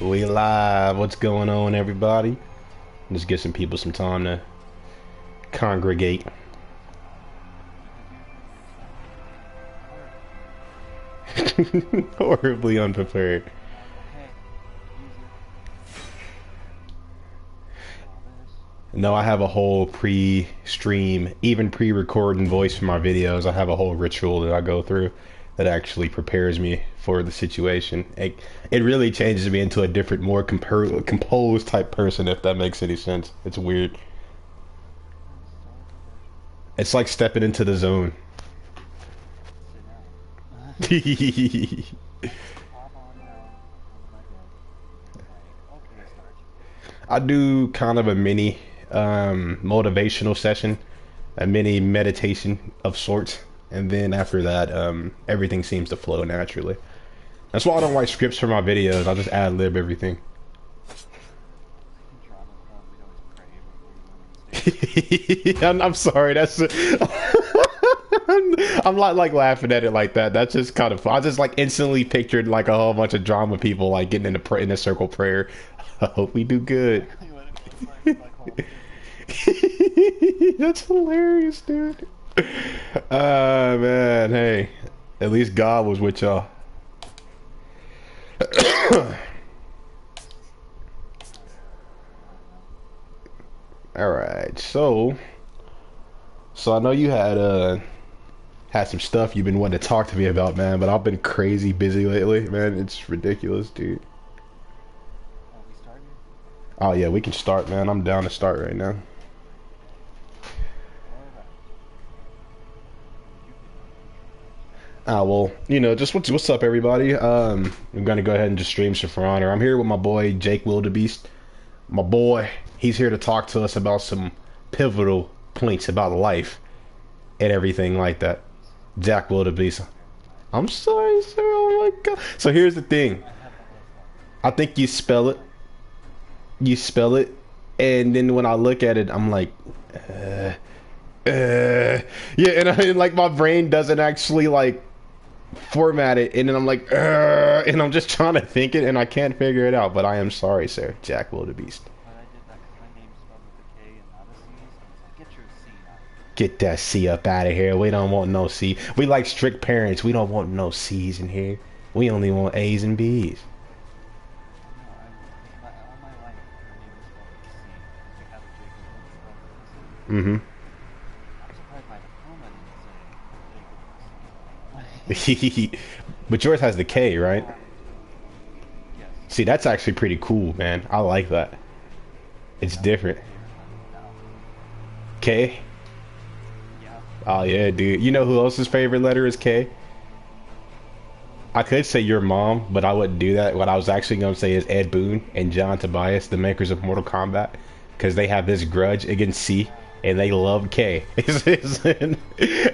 We live. What's going on, everybody? Just give some people some time to congregate. Horribly unprepared. No, I have a whole pre-stream, even pre-recording voice for my videos. I have a whole ritual that I go through that actually prepares me for the situation. It really changes me into a different, more composed type person, if that makes any sense. It's weird. It's like stepping into the zone. I do kind of a mini motivational session, a mini meditation of sorts, and then after that, everything seems to flow naturally. That's why I don't write scripts for my videos. I just ad-lib everything. I'm sorry. That's I'm not like laughing at it like that. That's just kind of fun. I just like instantly pictured like a whole bunch of drama people like getting in a circle prayer. I hope we do good. That's hilarious, dude. Man, hey, at least God was with y'all. All right, so I know you had some stuff you've been wanting to talk to me about, man, but I've been crazy busy lately, man. It's ridiculous, dude. Oh yeah, we can start, man. I'm down to start right now. Well, you know, just what's up, everybody? I'm gonna go ahead and just stream some For Honor. I'm here with my boy Jak Wildebeast. My boy, he's here to talk to us about some pivotal points about life and everything like that. Jak Wildebeest. I'm sorry, sir. Oh my god. So here's the thing. I think you spell it. You spell it, and then when I look at it, I'm like, yeah, and like my brain doesn't actually like format it, and then I'm like, and I'm just trying to think it, and I can't figure it out. But I am sorry, sir, Jak Wildebeest. Get that C up out of here. We don't want no C. We like strict parents. We don't want no C's in here. We only want A's and B's. Mm-hmm. But yours has the K, right? See, that's actually pretty cool, man. I like that. It's different. K? Oh yeah, dude. You know who else's favorite letter is K? I could say your mom, but I wouldn't do that. What I was actually going to say is Ed Boon and John Tobias, the makers of Mortal Kombat, because they have this grudge against C, and they love K.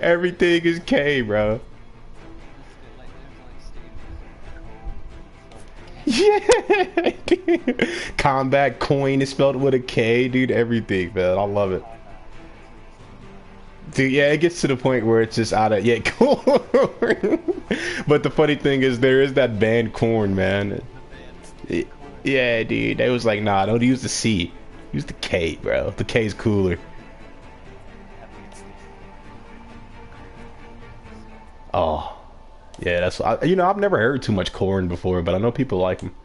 Everything is K, bro. Yeah, dude. Combat coin is spelled with a K, dude. Everything, man. I love it. Dude, yeah, it gets to the point where it's just out of corn. But the funny thing is, there is that band Corn, man. Yeah, dude. They was like, nah, don't use the C, use the K, bro. The K's cooler. Oh, yeah. You know, I've never heard too much Corn before, but I know people like him.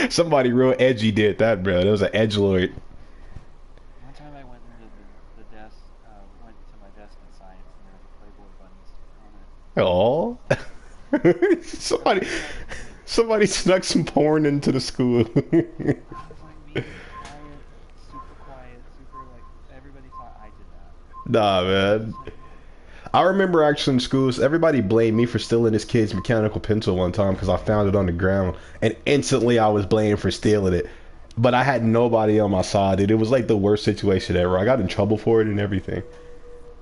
Somebody real edgy did that, bro. That was an edgelord. Oh, somebody, somebody snuck some porn into the school. Nah, man. I remember actually in schools, everybody blamed me for stealing this kid's mechanical pencil one time because I found it on the ground, and instantly I was blamed for stealing it. But I had nobody on my side, dude. It was like the worst situation ever. I got in trouble for it and everything.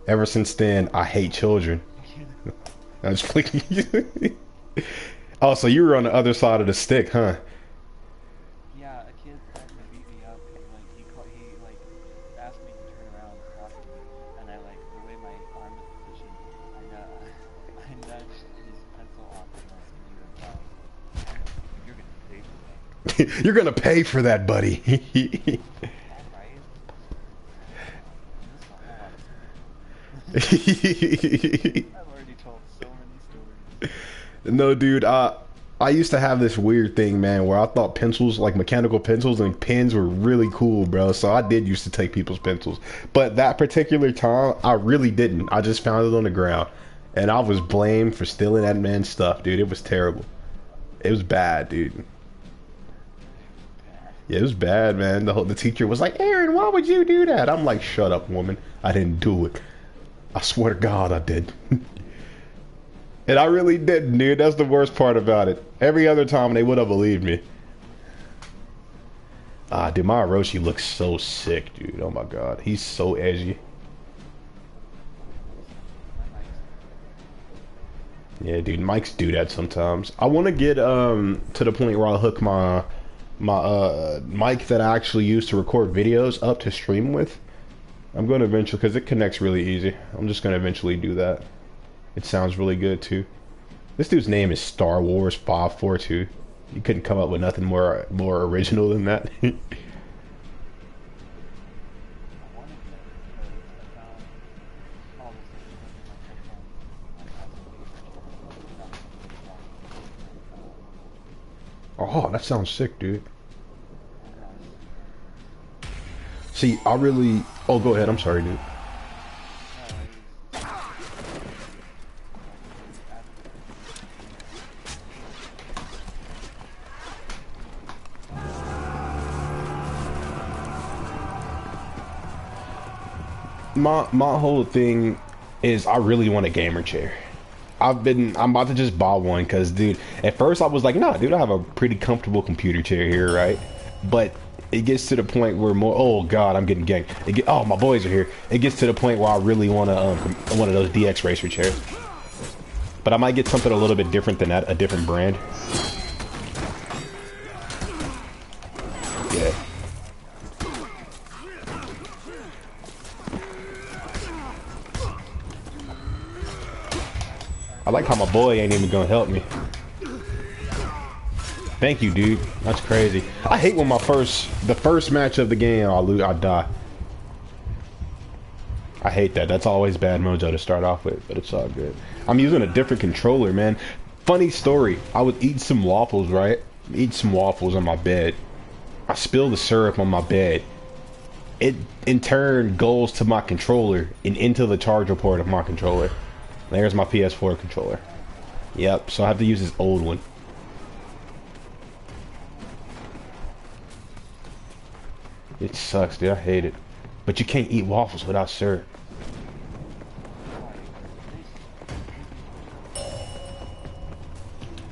Ever since then, I hate children. I was Oh, so you were on the other side of the stick, huh? He beat me up. He like asked me to turn around to talk to me, and I like the way my arm is positioned, I nudged his pencil off and I said, "You implied, you're gonna pay for that." You're gonna pay for that, buddy. All right. This is a whole lot of stories. I've already told so many stories. No, dude. I used to have this weird thing, man, where I thought pencils, like mechanical pencils and pens, were really cool, bro. So I did used to take people's pencils, but that particular time, I really didn't. I just found it on the ground, and I was blamed for stealing that man's stuff, dude. It was terrible. It was bad, dude. Yeah, it was bad, man. The teacher was like, "Aaron, why would you do that?" I'm like, "Shut up, woman. I didn't do it. I swear to God, I did." And I really didn't, dude. That's the worst part about it. Every other time, they would have believed me. Ah, dude, my Orochi looks so sick, dude. Oh my God, he's so edgy. Yeah, dude, mics do that sometimes. I want to get to the point where I'll hook my mic that I actually use to record videos up to stream with. I'm going to eventually, because it connects really easy. I'm just going to eventually do that. It sounds really good too. This dude's name is Star Wars 542. You couldn't come up with nothing more original than that. Oh, that sounds sick, dude. See, I really... Oh, go ahead. I'm sorry, dude. My whole thing is I really want a gamer chair. I'm about to just buy one because, dude, at first I was like, nah, dude, I have a pretty comfortable computer chair here, right? But it gets to the point where oh God, I'm getting ganked. Oh, my boys are here. It gets to the point where I really want one of those DX Racer chairs. But I might get something a little bit different than that, a different brand. Yeah. I like how my boy ain't even gonna help me. Thank you, dude. That's crazy. I hate when the first match of the game I die. I hate that. That's always bad mojo to start off with, but it's all good. I'm using a different controller, man. Funny story. I was eating some waffles, right? Eat some waffles on my bed. I spilled the syrup on my bed. It in turn goes to my controller and into the charger port of my controller. There's my PS4 controller. Yep, so I have to use this old one. It sucks, dude. I hate it. But you can't eat waffles without syrup.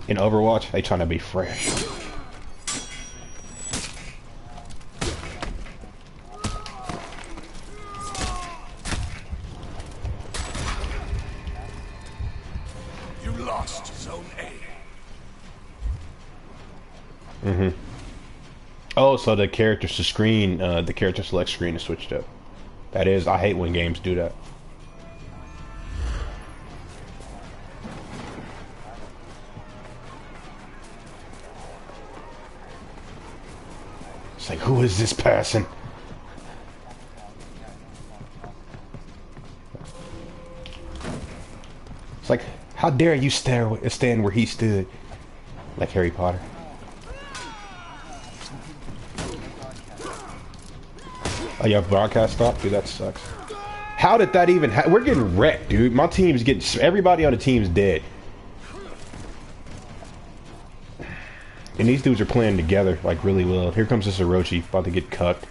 In Overwatch, they trying to be fresh. You lost Zone A. Mm-hmm. Oh, so the character the character select screen is switched up. That is, I hate when games do that. It's like, who is this person? It's like, how dare you stand where he stood? Like Harry Potter. Oh, yeah, broadcast stopped? Dude, that sucks. How did that even we're getting wrecked, dude. My team's getting... Everybody on the team's dead. And these dudes are playing together, like, really well. Here comes this Orochi, about to get cucked.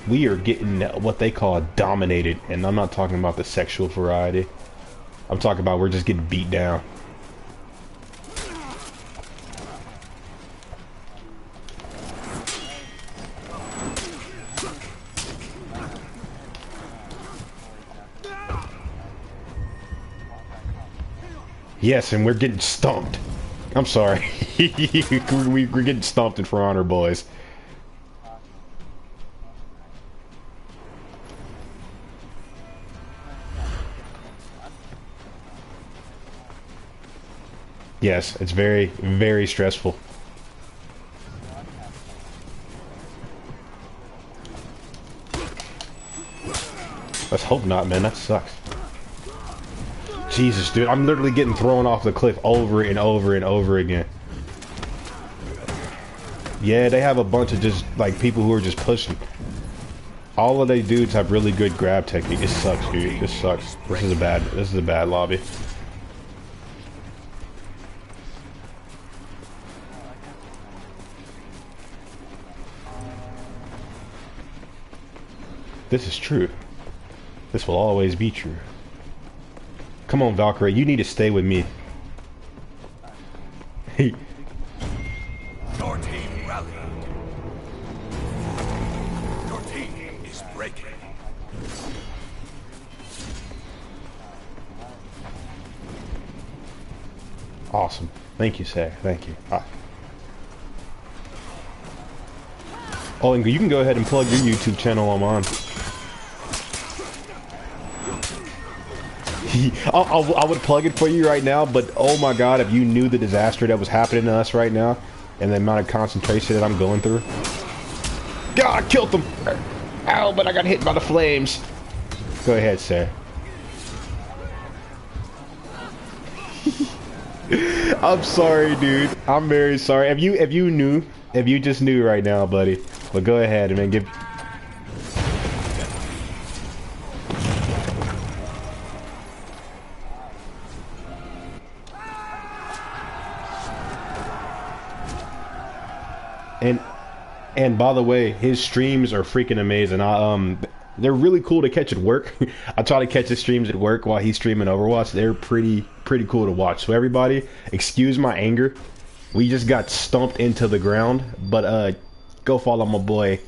We are getting what they call dominated, and I'm not talking about the sexual variety. I'm talking about we're just getting beat down. Yes, and we're getting stumped. I'm sorry. we're getting stumped in For Honor, boys. Yes, it's very, very stressful. Let's hope not, man. That sucks. Jesus, dude. I'm literally getting thrown off the cliff over and over and over again. Yeah, they have a bunch of just, like, people who are just pushing. All of they dudes have really good grab technique. It sucks, dude. This sucks. This is a bad lobby. This is true. This will always be true. Come on, Valkyrie. You need to stay with me. Hey. Your team rallied. Your team is breaking. Awesome. Thank you, sir. Thank you. Oh, and you can go ahead and plug your YouTube channel I'm on. I would plug it for you right now, but oh my god, if you knew the disaster that was happening to us right now, and the amount of concentration that I'm going through. God, I killed them! Ow, but I got hit by the flames. Go ahead, sir. I'm sorry, dude. I'm very sorry. If you just knew right now, buddy. But go ahead, man. Give. And by the way, his streams are freaking amazing. They're really cool to catch at work. I try to catch his streams at work while he's streaming Overwatch. They're pretty cool to watch. So everybody, excuse my anger. We just got stumped into the ground, but go follow my boy.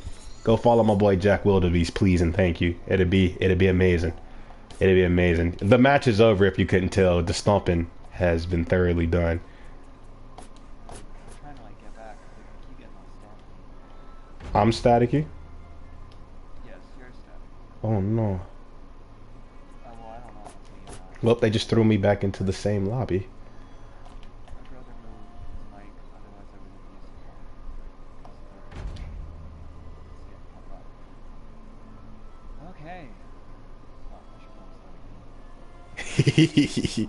Go follow my boy Jak Wildebeast, please and thank you. It'd be amazing. It'd be amazing. The match is over if you couldn't tell. The stomping has been thoroughly done. I'm staticky? Yes, you're static. Oh no. Well, I don't know. Well, they just threw me back into the same lobby. My brother moved his mic, otherwise I would have used it. Okay.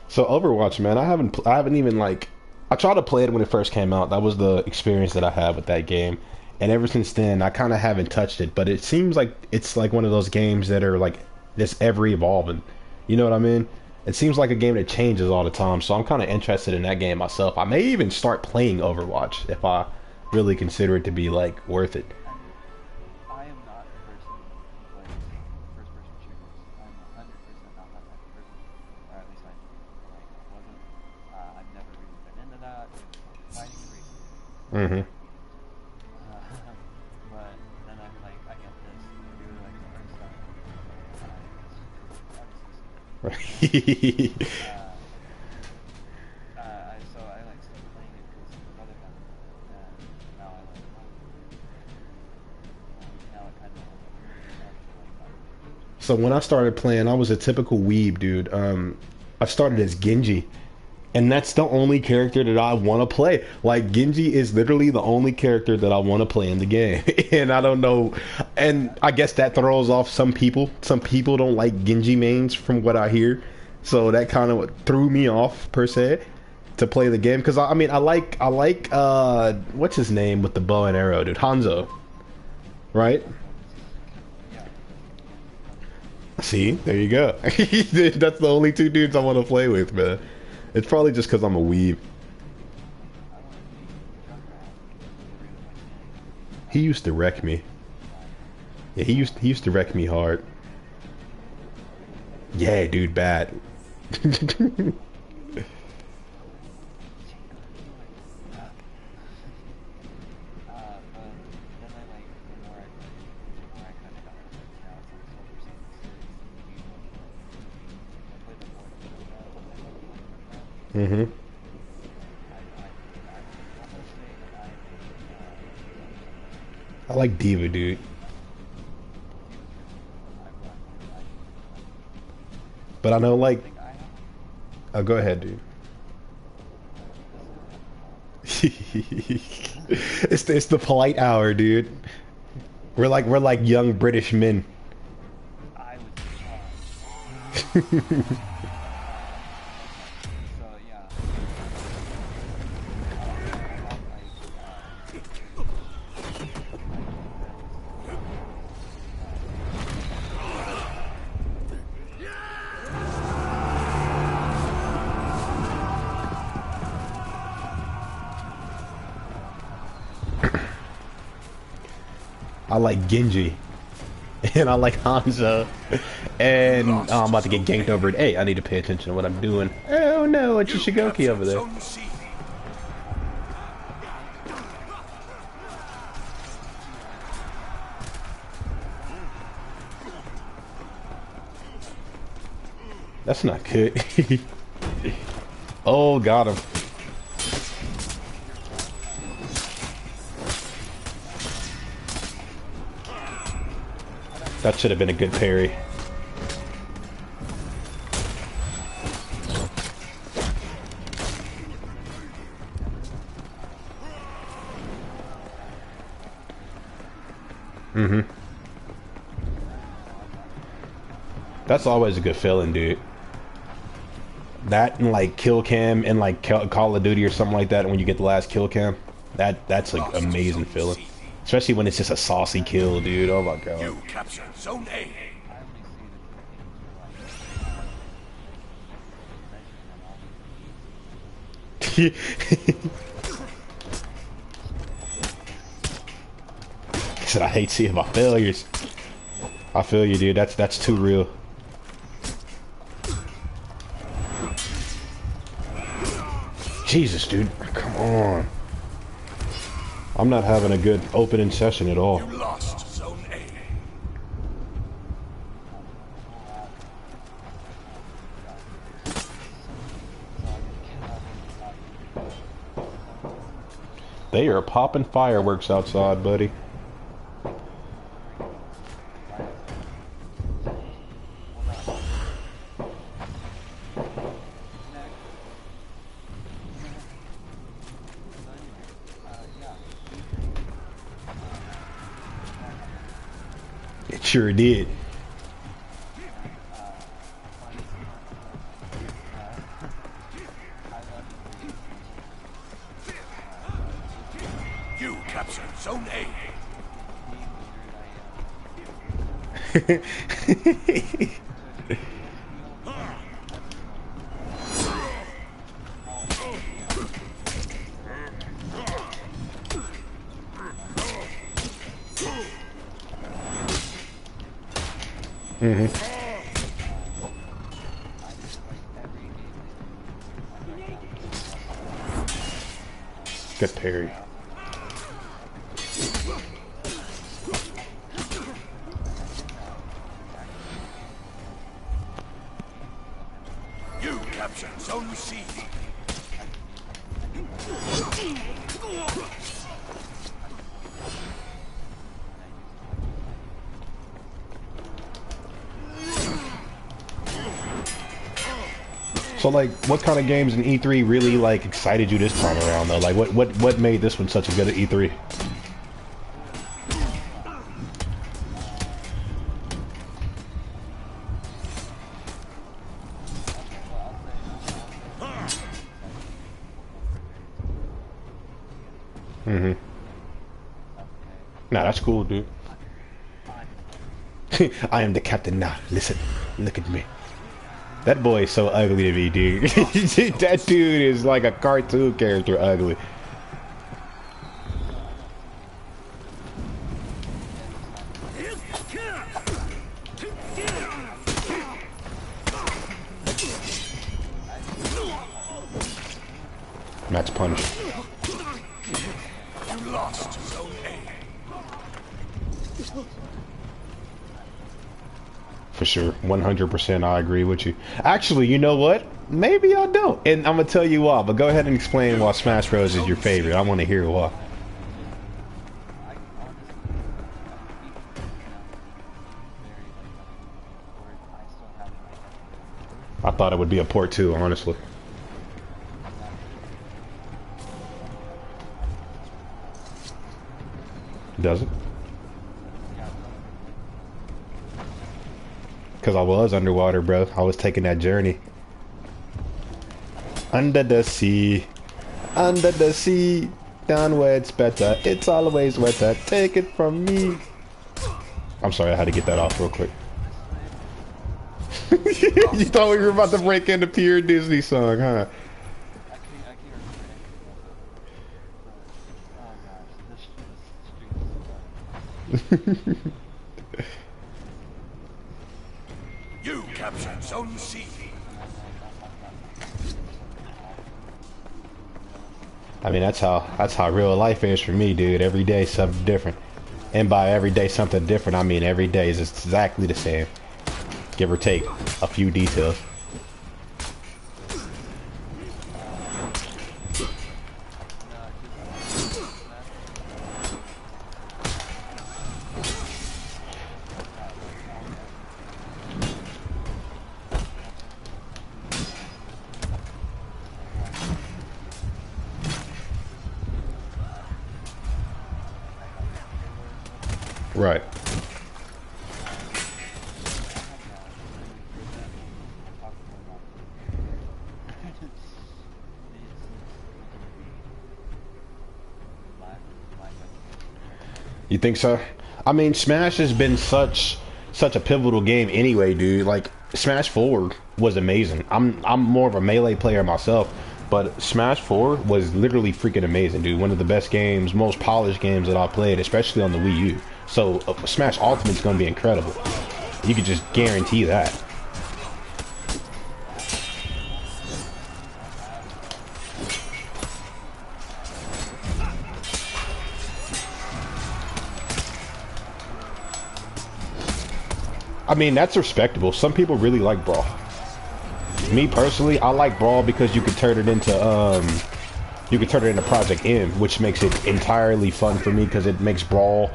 Oh, So Overwatch, man, I haven't even like. I tried to play it when it first came out. That was the experience that I had with that game. And ever since then, I kind of haven't touched it. But it seems like it's like one of those games that are like this ever evolving. You know what I mean? It seems like a game that changes all the time. So I'm kind of interested in that game myself. I may even start playing Overwatch if I really consider it to be like worth it. I am not a person who plays first-person shooters. I'm 100% not that type of person. Or at least I wasn't. I've never really been into that. Fighting racing. Mm-hmm. But then I'm like, I get this. I really like the art style. So I like started playing it because my brother got it, and now I like it. Now it kind of like So when I started playing, I was a typical weeb, dude. I started as Genji. And that's the only character that I want to play. Like, Genji is literally the only character that I want to play in the game. And I don't know. And I guess that throws off some people. Some people don't like Genji mains from what I hear. So that kind of threw me off, per se, to play the game. Because, I mean, I like, what's his name with the bow and arrow, dude? Hanzo. Right? See? There you go. That's the only two dudes I want to play with, man. It's probably just because I'm a weeb. He used to wreck me. Yeah, he used to wreck me hard. Yeah, dude, bad. Mm-hmm. I like Diva, dude. But I know, like, oh, go ahead, dude. It's the polite hour, dude. We're like young British men. I was so yeah. I like Genji. And I like Hanzo. And oh, I'm about to get ganked over it. Hey, I need to pay attention to what I'm doing. Oh no, it's a Shigoki over there. That's not good. Oh, got him. That should have been a good parry. Mm-hmm. That's always a good feeling, dude. That and like kill cam and like Call of Duty or something like that when you get the last kill cam. That's like amazing feeling. Especially when it's just a saucy kill, dude. Oh my god. You captured Zone A. He said, I hate seeing my failures. I feel you, dude. That's too real. Jesus, dude. Come on. I'm not having a good opening session at all. You lost Zone A. They are popping fireworks outside, buddy. It sure did. You captured Zone A. Mm-hmm. Good parry. You captured Zone C. So like, what kind of games in E3 really like excited you this time around though? Like, what made this one such a good E3? Mm-hmm. Nah, that's cool, dude. I am the captain now. Listen, look at me. That boy is so ugly to me, dude. That dude is like a cartoon character ugly. Match punish. You lost Zone A. For sure. 100% I agree with you. Actually, you know what? Maybe I don't. And I'm going to tell you why, but go ahead and explain why Smash Bros. Is your favorite. I want to hear why. I thought it would be a port too, honestly. Does it? Because I was underwater, bro. I was taking that journey. Under the sea, down where it's better. It's always wetter. Take it from me. I'm sorry, I had to get that off real quick. You thought we were about to break into pure Disney song, huh? You captured Zone C. I mean, that's how real life is for me, dude. Every day something different. And by every day something different, I mean every day is exactly the same. Give or take a few details. Right. You think so? I mean, Smash has been such a pivotal game anyway, dude. Like Smash 4 was amazing. I'm more of a melee player myself, but Smash 4 was literally freaking amazing, dude. One of the best games, most polished games that I played, especially on the Wii U. So Smash Ultimate is going to be incredible. You could just guarantee that. I mean, that's respectable. Some people really like Brawl. Me personally, I like Brawl because you could turn it into Project M, which makes it entirely fun for me because it makes Brawl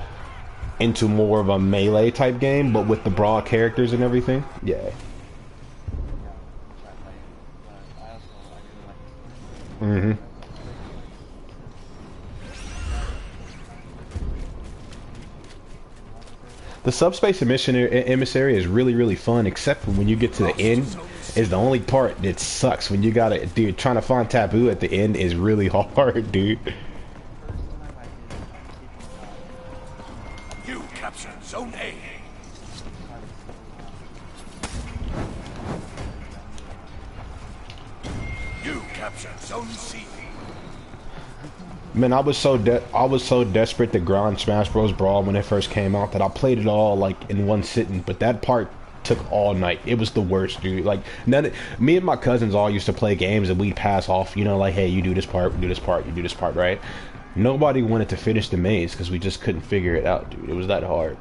into more of a melee type game, but with the Brawl characters and everything. Yeah. Mm-hmm. The subspace emissary is really fun, except for when you get to the end. Is the only part that sucks. When you gotta, dude, trying to find Taboo at the end is really hard, dude. You captured Zone A. You captured Zone C. Man, I was so desperate to grind Smash Bros. Brawl when it first came out that I played it all like in one sitting. But that part took all night. It was the worst, dude. Like me and my cousins all used to play games and we'd pass off. You know, like, hey, you do this part, we do this part, you do this part, right? Nobody wanted to finish the maze because we just couldn't figure it out, dude. It was that hard.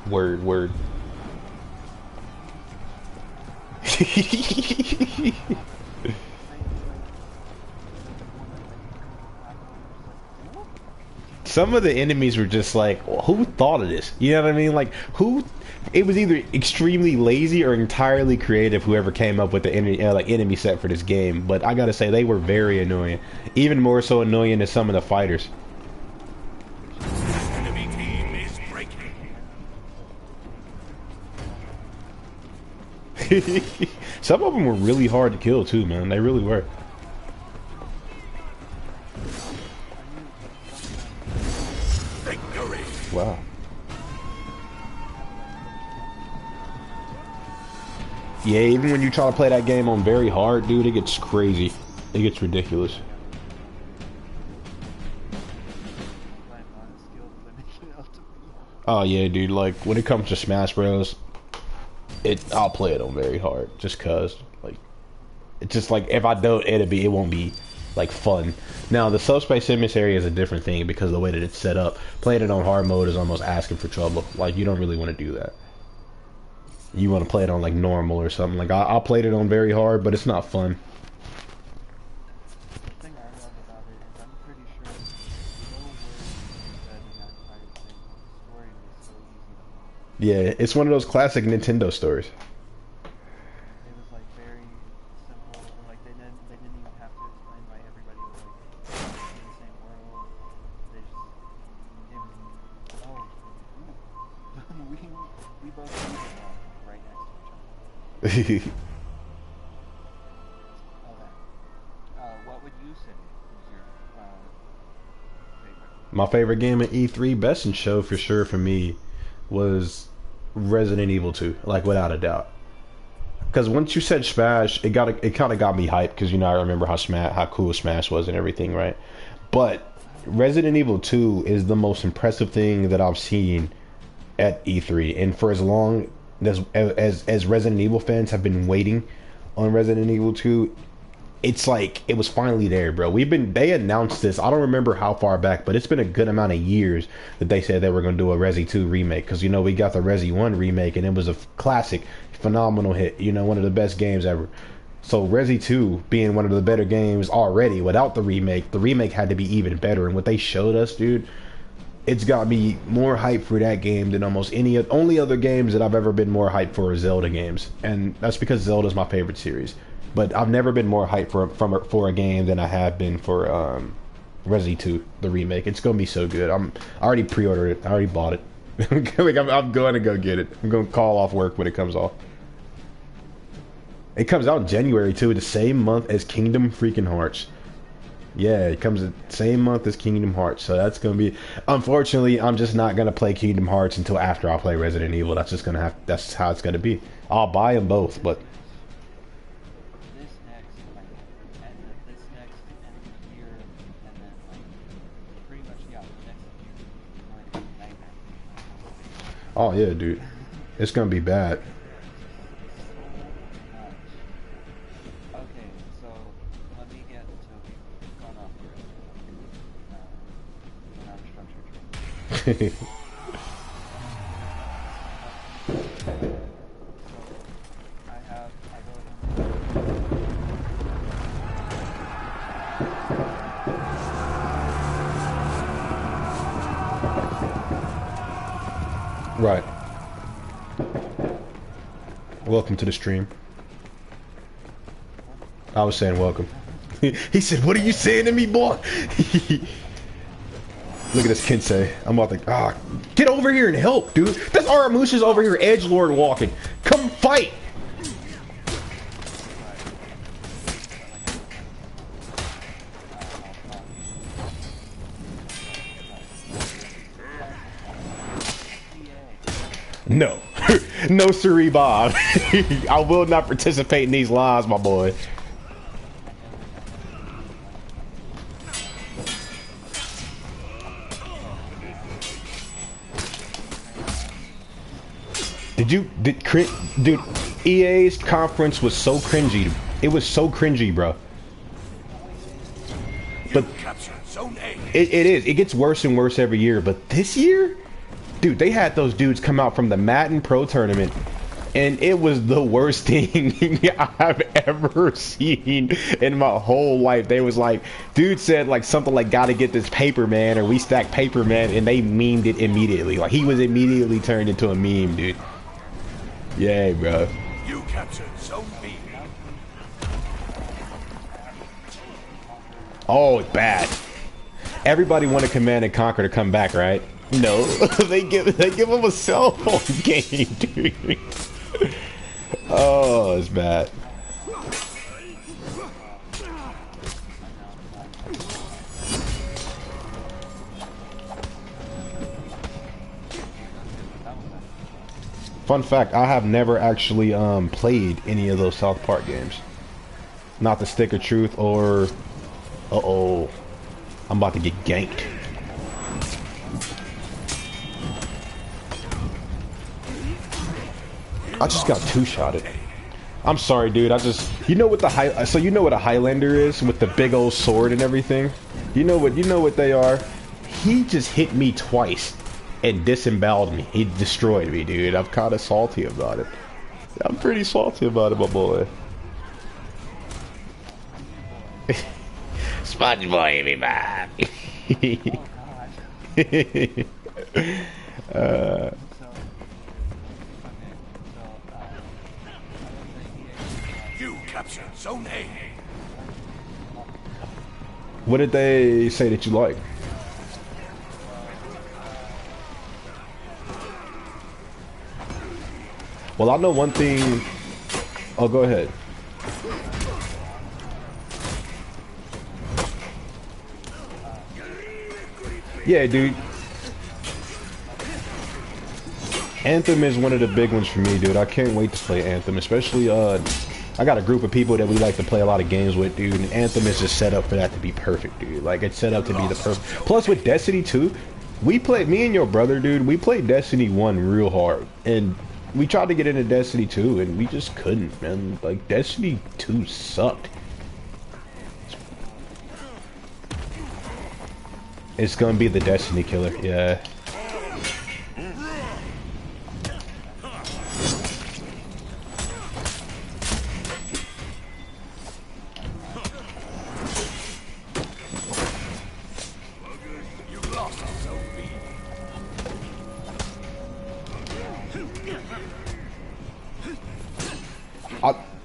Word. Some of the enemies were just like, who thought of this? You know what I mean? Like, who? It was either extremely lazy or entirely creative. Whoever came up with the enemy set for this game. But I gotta say, they were very annoying. Even more so annoying than some of the fighters. Enemy team is breaking. Some of them were really hard to kill too, man. They really were. Victory. Wow. Yeah, even when you try to play that game on very hard, dude, it gets crazy. It gets ridiculous. Oh yeah, dude. Like when it comes to Smash Bros, I'll play it on very hard just cause like it's just like if I don't, it won't be like fun. Now the subspace emissary is a different thing because of the way that it's set up. Playing it on hard mode is almost asking for trouble. Like you don't really want to do that. You want to play it on like normal or something. Like I played it on very hard, but it's not fun. The thing I love about it is I'm pretty sure no word was said in that entire thing. The story was so easy. Yeah, it's one of those classic Nintendo stories. It was like very simple. Like they didn't even have to explain why everybody was like in the same world. They just it was we both knew it now, right next to each other. Okay. What would you say is your favorite? My favorite game at E3, best in show for sure for me, was Resident Evil 2, like without a doubt. Because once you said Smash, it kind of got me hyped because I remember how cool Smash was and everything, right? But Resident Evil 2 is the most impressive thing that I've seen at E3, and for as long as Resident Evil fans have been waiting on Resident Evil 2, it's like it was finally there, bro. They announced this, I don't remember how far back, but it's been a good amount of years that they said they were going to do a Resi 2 remake, because we got the Resi 1 remake and it was a classic, phenomenal hit, one of the best games ever. So Resi 2 being one of the better games already without the remake had to be even better, and what they showed us, dude, it's got me more hyped for that game than almost only other games that I've ever been more hyped for are Zelda games, and that's because Zelda's my favorite series. But I've never been more hyped for a game than I have been for Resi 2, the remake. It's gonna be so good. I already pre-ordered it. I already bought it. I'm going to go get it. I'm going to call off work when it comes off. It comes out in January too, the same month as Kingdom freaking Hearts. Yeah, it comes the same month as Kingdom Hearts, so that's gonna be. Unfortunately, I'm just not gonna play Kingdom Hearts until after I play Resident Evil. That's how it's gonna be. I'll buy them both, but. This next, end of the year, and then pretty much the next year, like nightmare. Oh yeah, dude, it's gonna be bad. Okay, so let me get to we've gone off the non-structured. Right. Welcome to the stream. I was saying welcome. He said, "What are you saying to me, boy?" Look at this Kensei. I'm about to get over here and help, dude. This Aramusha's over here edgelord walking. Come fight. No. No siree, Bob. I will not participate in these lies, my boy. Dude, EA's conference was so cringy. It was so cringy, bro. But it is. It gets worse and worse every year. But this year, dude, they had those dudes come out from the Madden Pro Tournament, and it was the worst thing I've ever seen in my whole life. They was like, dude said like something like, "Gotta get this paper, man," or "We stack paper, man," and they memed it immediately. Like he was immediately turned into a meme, dude. Yeah, bro. You captured Zone B. Oh, it's bad. Everybody wanted Command and Conquer to come back, right? No, they give them a cell phone game, dude. Oh, it's bad. Fun fact, I have never actually played any of those South Park games. Not the Stick of Truth or... Uh-oh. I'm about to get ganked. I just got two-shotted. I'm sorry, dude. You know what you know what a Highlander is with the big old sword and everything? You know what they are? He just hit me twice and disemboweled me. He destroyed me, dude. I'm kind of salty about it. I'm pretty salty about it, my boy. Sponge boy, me man. You captured Zone A. What did they say that you like? Well, I know one thing. Oh, go ahead. Yeah, dude. Anthem is one of the big ones for me, dude. I can't wait to play Anthem, especially I got a group of people that we like to play a lot of games with, dude, and Anthem is just set up for that to be perfect, dude. Like, it's set up to be the perfect. Plus, with Destiny 2, me and your brother, dude, we played Destiny 1 real hard, and we tried to get into Destiny 2, and we just couldn't, man. Like, Destiny 2 sucked. It's gonna be the Destiny killer, yeah.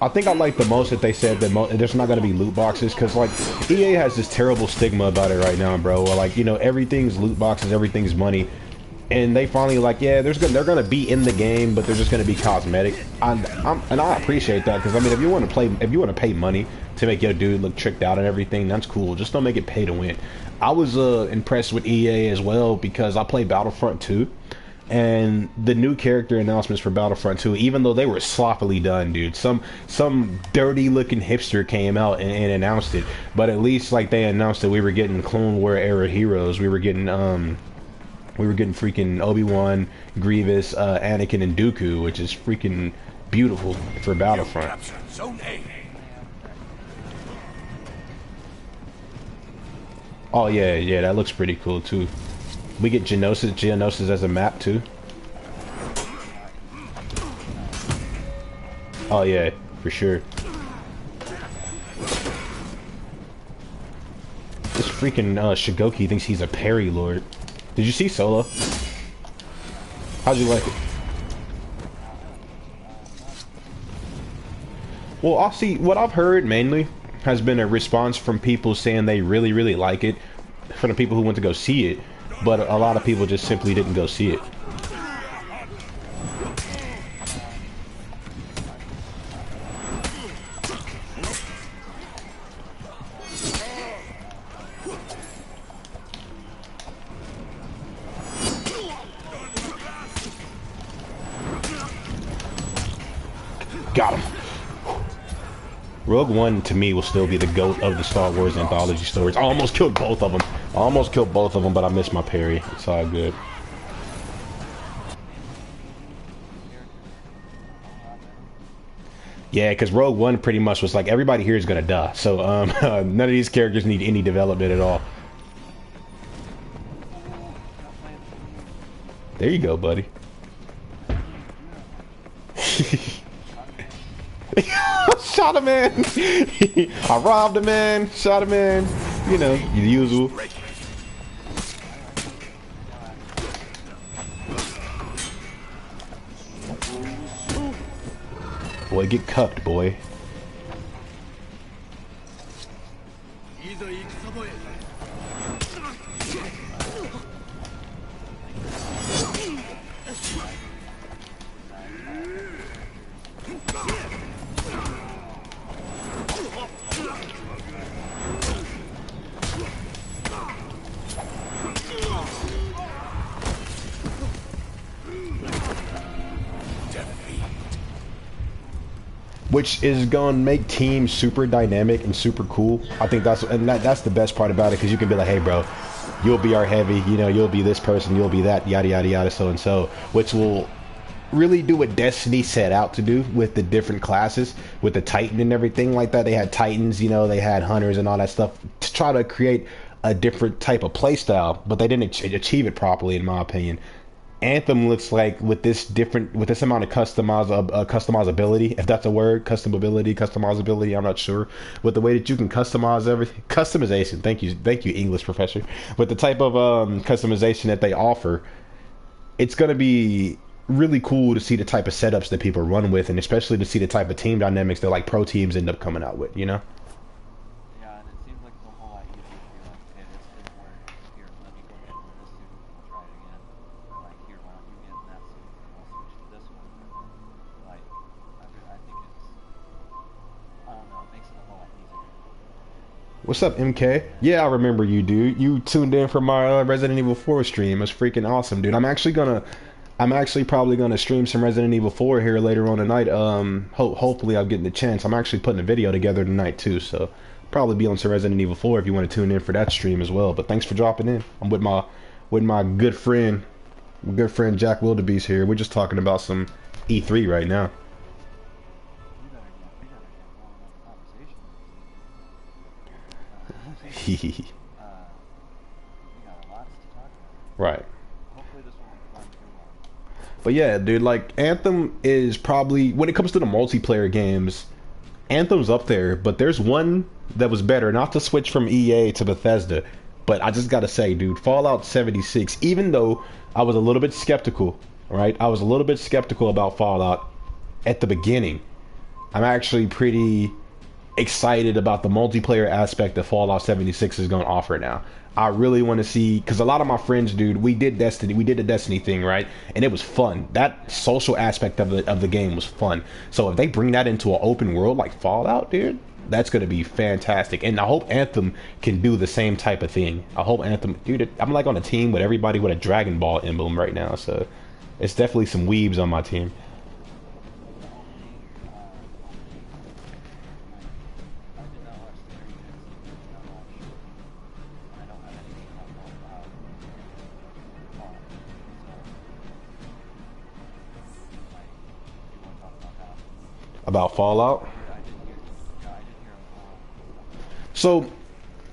I think I like the most that they said that there's not gonna be loot boxes, because like EA has this terrible stigma about it right now, bro. Like, you know, everything's loot boxes, everything's money, and they finally like, yeah, they're gonna be in the game, but they're just gonna be cosmetic. And I appreciate that, because I mean, if you want to pay money to make your dude look tricked out and everything, that's cool. Just don't make it pay to win. I was impressed with EA as well, because I played Battlefront 2. And the new character announcements for Battlefront 2, even though they were sloppily done, dude. Some dirty looking hipster came out and announced it. But at least like they announced that we were getting Clone War era heroes. We were getting freaking Obi-Wan, Grievous, Anakin, and Dooku, which is freaking beautiful for Battlefront. Oh yeah, that looks pretty cool too. We get Geonosis as a map too. Oh yeah, for sure. This freaking Shigoki thinks he's a parry lord. Did you see Solo? How'd you like it? Well, I'll see. What I've heard mainly has been a response from people saying they really, really like it, from the people who went to go see it. But a lot of people just simply didn't go see it. Got him. Rogue One to me will still be the GOAT of the Star Wars anthology stories. I almost killed both of them. But I missed my parry. It's all good. Yeah, because Rogue One pretty much was like, everybody here is gonna die. So none of these characters need any development at all. There you go, buddy. Shot a man. I robbed a man. Shot a man. You know, the usual. Boy, get cucked, boy. Which is gonna make teams super dynamic and super cool. I think that's the best part about it, because you can be like, hey bro, you'll be our heavy, you know, you'll be this person, you'll be that, yada yada yada, so and so, which will really do what Destiny set out to do with the different classes, with the Titan and everything like that. They had Titans, you know, they had Hunters and all that stuff to try to create a different type of play style, but they didn't achieve it properly, in my opinion. Anthem looks like with this amount of customizability, if that's a word, customizability, I'm not sure. With the way that you can customize everything, customization. Thank you, English professor. With the type of customization that they offer, it's gonna be really cool to see the type of setups that people run with, and especially to see the type of team dynamics that like pro teams end up coming out with. You know. Yeah, and it seems like it's a whole lot easier to be like, hey, this didn't work. Here, let me go get in this suit and we'll try it again. Or like, here, why don't you get in that suit and we'll switch to this one. Like, I think it's, I don't know, it makes it a whole lot easier. What's up, MK? Yeah, I remember you, dude. You tuned in for my Resident Evil 4 stream. It was freaking awesome, dude. I'm actually probably gonna stream some Resident Evil 4 here later on tonight. Hopefully I'll get the chance. I'm actually putting a video together tonight too, so probably be on some Resident Evil 4 if you want to tune in for that stream as well. But thanks for dropping in. I'm with my good friend Jak Wildebeast here. We're just talking about some E3 right now. We got a lot to talk about. Right. Hopefully this won't run too long. But yeah, dude, like Anthem is probably, when it comes to the multiplayer games, Anthem's up there, but there's one that was better, not to switch from EA to Bethesda, but I just gotta say, dude, Fallout 76, even though I was a little bit skeptical, right? I was a little bit skeptical about Fallout at the beginning. I'm actually pretty excited about the multiplayer aspect that Fallout 76 is going to offer now. I really want to see, because a lot of my friends, dude, we did the Destiny thing, right? And it was fun. That social aspect of the game was fun. So if they bring that into an open world like Fallout, dude, that's going to be fantastic. And I hope Anthem can do the same type of thing. I hope Anthem, dude, I'm like on a team with everybody with a Dragon Ball emblem right now, so it's definitely some weebs on my team. About Fallout. So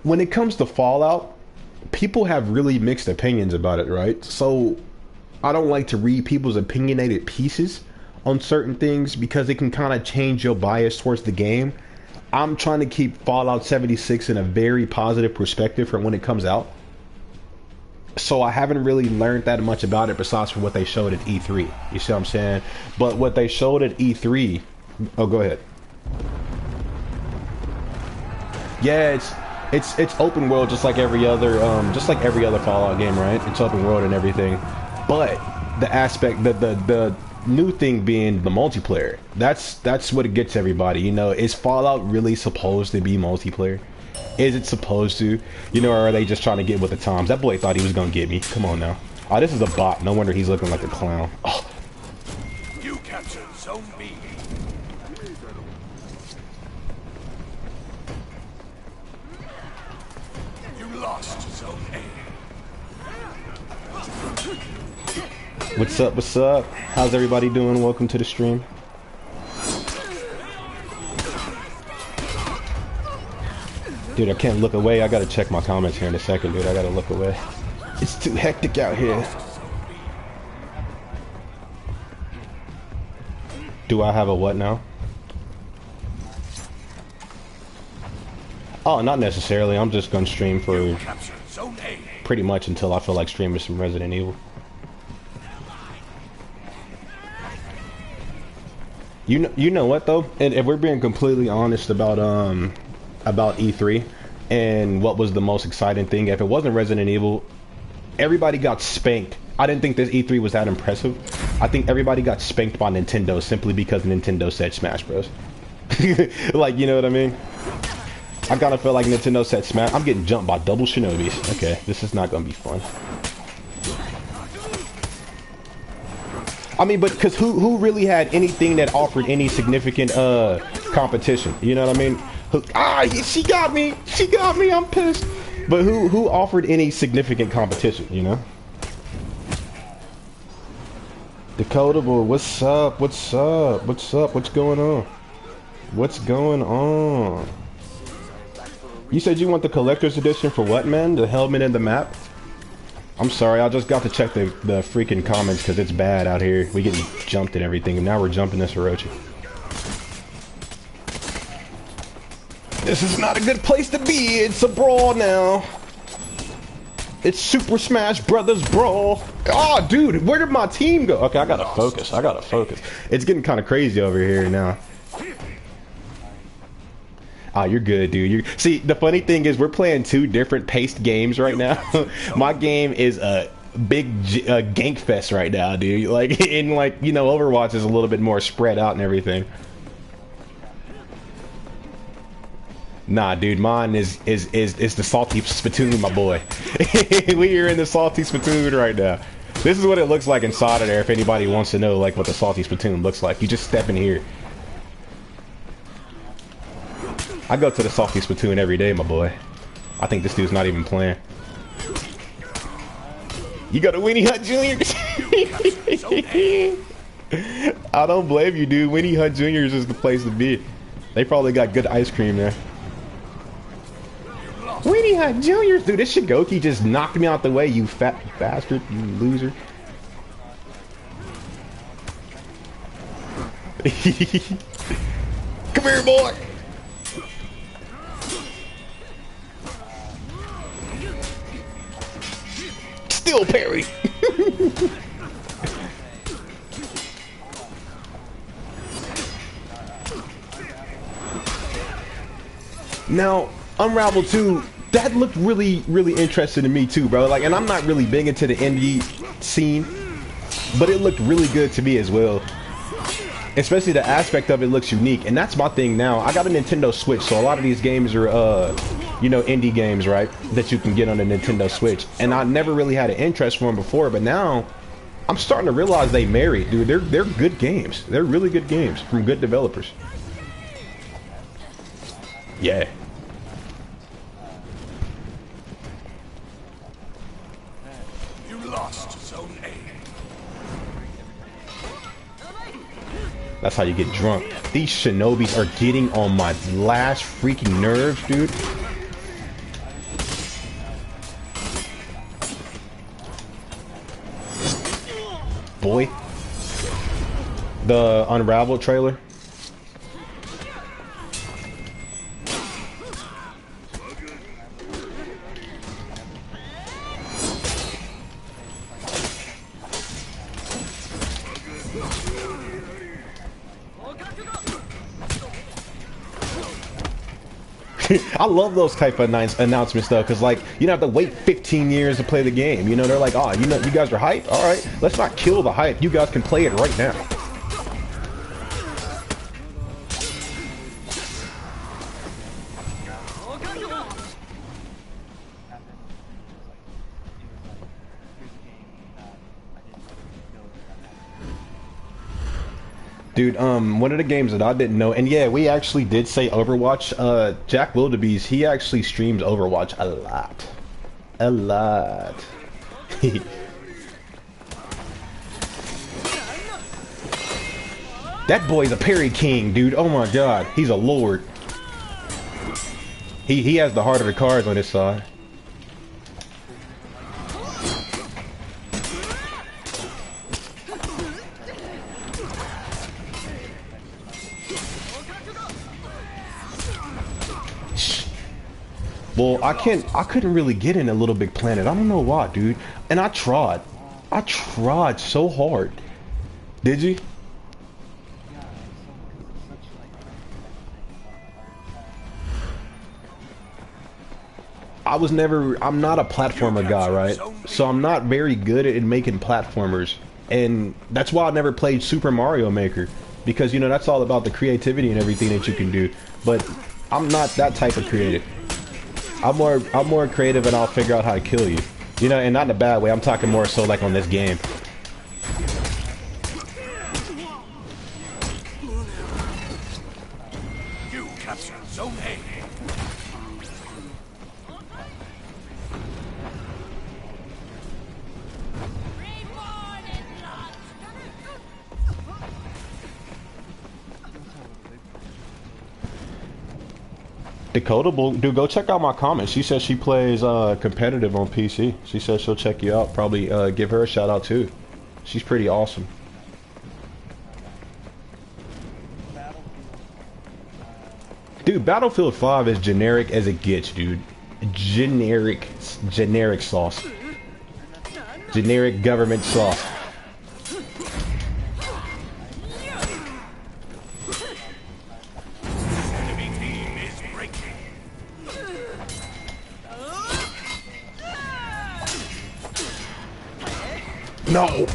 when it comes to Fallout, people have really mixed opinions about it, right? So I don't like to read people's opinionated pieces on certain things because it can kind of change your bias towards the game. I'm trying to keep Fallout 76 in a very positive perspective from when it comes out. So I haven't really learned that much about it besides from what they showed at E3. You see what I'm saying? But what they showed at E3, oh, go ahead. Yeah, it's open world just like every other Fallout game, right? It's open world and everything. But the aspect, the new thing being the multiplayer. That's what it gets everybody. You know, is Fallout really supposed to be multiplayer? Is it supposed to? You know, or are they just trying to get with the times? That boy thought he was gonna get me. Come on now. Oh, this is a bot. No wonder he's looking like a clown. Oh. You captured Zone B. You lost Zone A. What's up? What's up? How's everybody doing? Welcome to the stream. Dude, I can't look away. I gotta check my comments here in a second, dude. I gotta look away. It's too hectic out here. Do I have a what now? Oh, not necessarily. I'm just gonna stream for pretty much until I feel like streaming some Resident Evil. You know what though? And if we're being completely honest about E3 and what was the most exciting thing, if it wasn't Resident Evil, everybody got spanked. I didn't think this E3 was that impressive. I think everybody got spanked by Nintendo simply because Nintendo said Smash Bros. Like, you know what I mean? I gotta feel like Nintendo said Smash. I'm getting jumped by double Shinobis. Okay, this is not gonna be fun. I mean, but because who really had anything that offered any significant competition? You know what I mean? She got me. She got me. I'm pissed. But who offered any significant competition? You know? Dakota boy, what's up? What's up? What's up? What's going on? What's going on? You said you want the collector's edition for what, man? The helmet and the map? I'm sorry, I just got to check the freaking comments because it's bad out here. We getting jumped and everything, and now we're jumping this Orochi. This is not a good place to be. It's a brawl now. It's Super Smash Brothers Brawl. Oh, dude, where did my team go? Okay, I gotta focus. I gotta focus. It's getting kind of crazy over here now. Ah, you're good, dude. See, the funny thing is we're playing two different paced games right now. My game is a big gank fest right now, dude. Like, in like, you know, Overwatch is a little bit more spread out and everything. Nah, dude, mine is the salty spittoon, my boy. We are in the salty spittoon right now. This is what it looks like inside of there. If anybody wants to know, like, what the salty spittoon looks like, you just step in here. I go to the salty spittoon every day, my boy. I think this dude's not even playing. You got a Winnie Hut Jr. I don't blame you, dude. Winnie Hut Jr. is the place to be. They probably got good ice cream there. Winnie Hut Jr. Dude, this Shigoki just knocked me out the way, you fat bastard, you loser. Come here, boy. Still parry. Now, Unravel 2, that looked really, really interesting to me too, bro. Like, and I'm not really big into the indie scene, but it looked really good to me as well. Especially the aspect of it looks unique, and that's my thing now. I got a Nintendo Switch, so a lot of these games are, you know, indie games, right? That you can get on the Nintendo Switch. And I never really had an interest for them before, but now I'm starting to realize they marry, dude. They're good games. They're really good games from good developers. Yeah. That's how you get drunk. These shinobis are getting on my last freaking nerves, dude. Boy. The Unraveled trailer. I love those type of announcements though, because like you don't have to wait 15 years to play the game. You know, they're like, oh, you know, you guys are hyped. All right, let's not kill the hype. You guys can play it right now. Dude, one of the games that I didn't know, and yeah, we actually did say Overwatch. Jak Wildebeast, he actually streams Overwatch a lot. A lot. That boy's a parry king, dude. Oh my god, he's a lord. He has the heart of the cards on his side. Well, I couldn't really get in a Little Big Planet. I don't know why, dude. And I tried. I tried so hard. Did you? I'm not a platformer guy, right? So I'm not very good at making platformers. And that's why I never played Super Mario Maker. Because, you know, that's all about the creativity and everything that you can do. But I'm not that type of creative. I'm more creative and I'll figure out how to kill you. You know, and not in a bad way. I'm talking more so like on this game. You captured Zone A. Dakota, dude, go check out my comment. She says she plays competitive on PC. She says she'll check you out. Probably give her a shout out too. She's pretty awesome. Dude, Battlefield 5 is generic as it gets, dude. Generic sauce. Generic government sauce. No!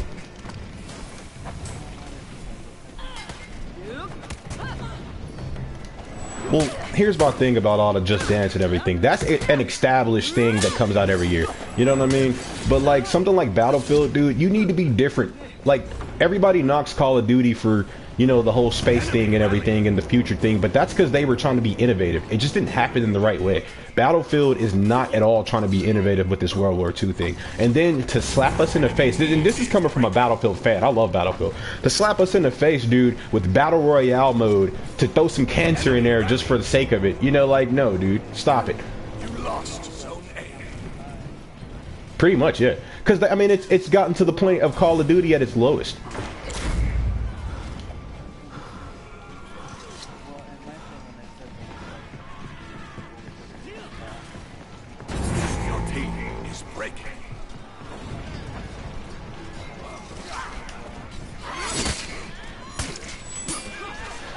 Well, here's my thing about all the Just Dance and everything. That's an established thing that comes out every year. You know what I mean? But like something like Battlefield, dude, you need to be different. Like everybody knocks Call of Duty for, you know, the whole space thing and everything and the future thing, but that's because they were trying to be innovative. It just didn't happen in the right way. Battlefield is not at all trying to be innovative with this World War II thing. And then to slap us in the face, and this is coming from a Battlefield fan, I love Battlefield, to slap us in the face, dude, with Battle Royale mode, to throw some cancer in there just for the sake of it. You know, like, no, dude, stop it. You lost Zone A. Pretty much, yeah. Because, I mean, it's gotten to the point of Call of Duty at its lowest.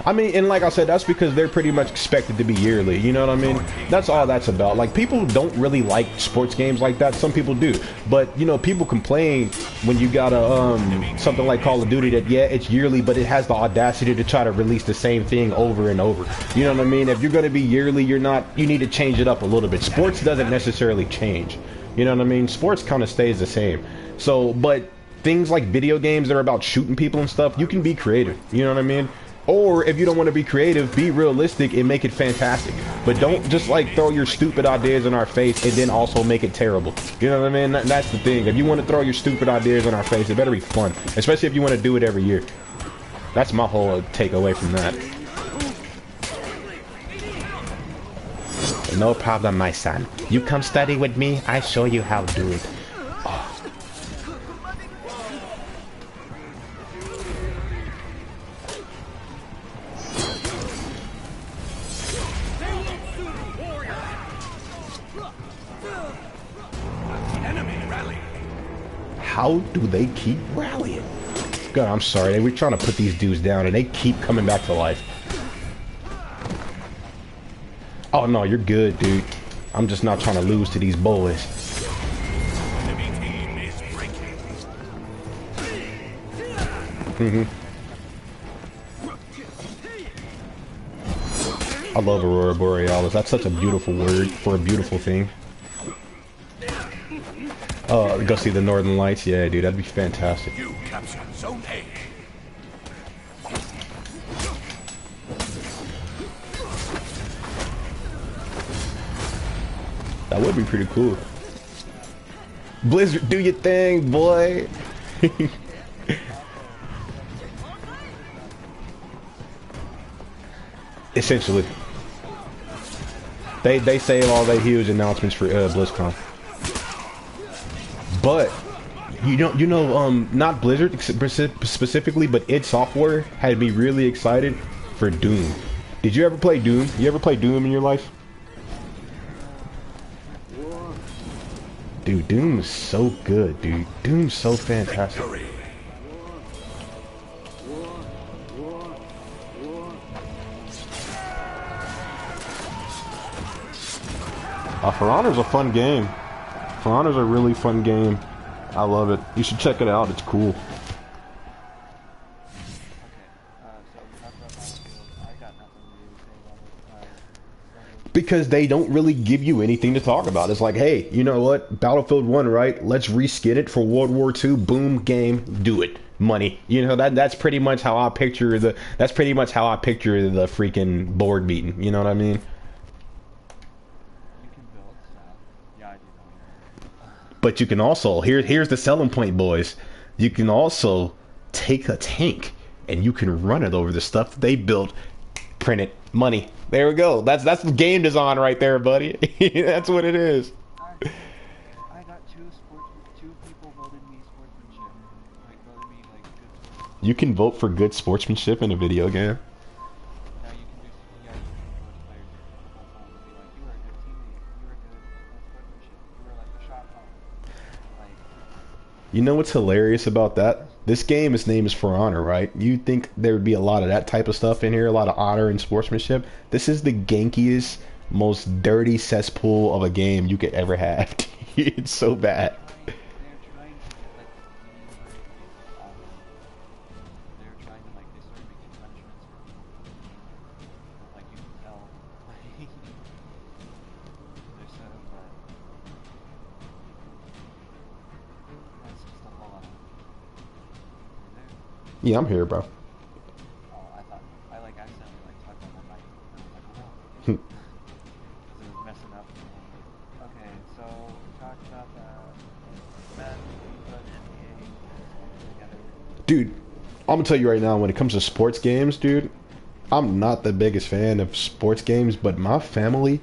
I mean, and like I said, that's because they're pretty much expected to be yearly, you know what I mean? That's all that's about. Like, people don't really like sports games like that. Some people do. But, you know, people complain when you got a, something like Call of Duty that, yeah, it's yearly, but it has the audacity to try to release the same thing over and over. You know what I mean? If you're going to be yearly, you need to change it up a little bit. Sports doesn't necessarily change. You know what I mean? Sports kind of stays the same. So, but things like video games that are about shooting people and stuff, you can be creative. You know what I mean? Or if you don't want to be creative, be realistic and make it fantastic. But don't just like throw your stupid ideas in our face and then also make it terrible. You know what I mean? That's the thing. If you want to throw your stupid ideas in our face, it better be fun. Especially if you want to do it every year. That's my whole takeaway from that. No problem, my son. You come study with me, I show you how to do it. How do they keep rallying? God, I'm sorry. We're trying to put these dudes down and they keep coming back to life. Oh no, you're good, dude. I'm just not trying to lose to these boys. I love Aurora Borealis. That's such a beautiful word for a beautiful thing. Oh, go see the Northern Lights? Yeah, dude, that'd be fantastic. You captured Zone A. That would be pretty cool. Blizzard, do your thing, boy. Essentially. They save all their huge announcements for BlizzCon. But you know, not Blizzard specifically, but id Software had me really excited for Doom. Did you ever play Doom? You ever play Doom in your life? Dude, Doom is so good, dude. Doom's so fantastic. For Honor's a fun game. For Honor's a really fun game. I love it. You should check it out. It's cool. Because they don't really give you anything to talk about. It's like, hey, you know what? Battlefield 1, right? Let's reskin it for World War II. Boom, game, do it. Money. You know, that's pretty much how I picture the freaking board meeting. You know what I mean? But you can also, here's the selling point, boys. You can also take a tank and you can run it over the stuff that they built, print it, money. There we go. That's the game design right there, buddy. That's what it is. I got two people voted me sportsmanship. Like voted me like good sportsmanship. You can vote for good sportsmanship in a video game. Now you can do yeah, you can vote players and be like, you were a good teammate, you were good sportsmanship, you were like a shot caller. Like You know what's hilarious about that? This game, its name is For Honor, right? You'd think there would be a lot of that type of stuff in here, a lot of honor and sportsmanship. This is the gankiest, most dirty cesspool of a game you could ever have. It's so bad. they're trying to get like they're trying to like they started making punishments for people like you can tell they're set up but that's just a whole lot of there. Yeah, I'm here, bro. Oh, I thought I like accidentally like talked on my mic and I was like, oh, because it was messing up. Okay, so we talked about that. Madden, FIFA, NBA together. Dude, I'm gonna tell you right now, when it comes to sports games, dude, I'm not the biggest fan of sports games, but my family,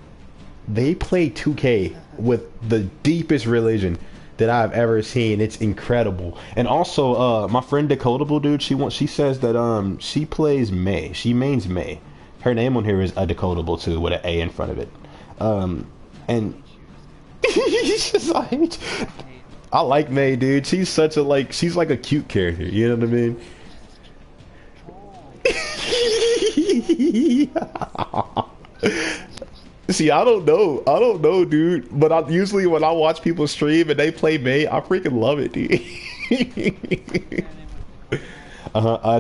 they play 2K with the deepest religion that I've ever seen. It's incredible. And also, my friend Decodable, dude, she says that she plays May. She mains May. Her name on here is a Decodable too, with an A in front of it. And I like May, dude. She's such a she's like a cute character. You know what I mean? See, I don't know, dude. But usually when I watch people stream and they play May, I freaking love it, dude.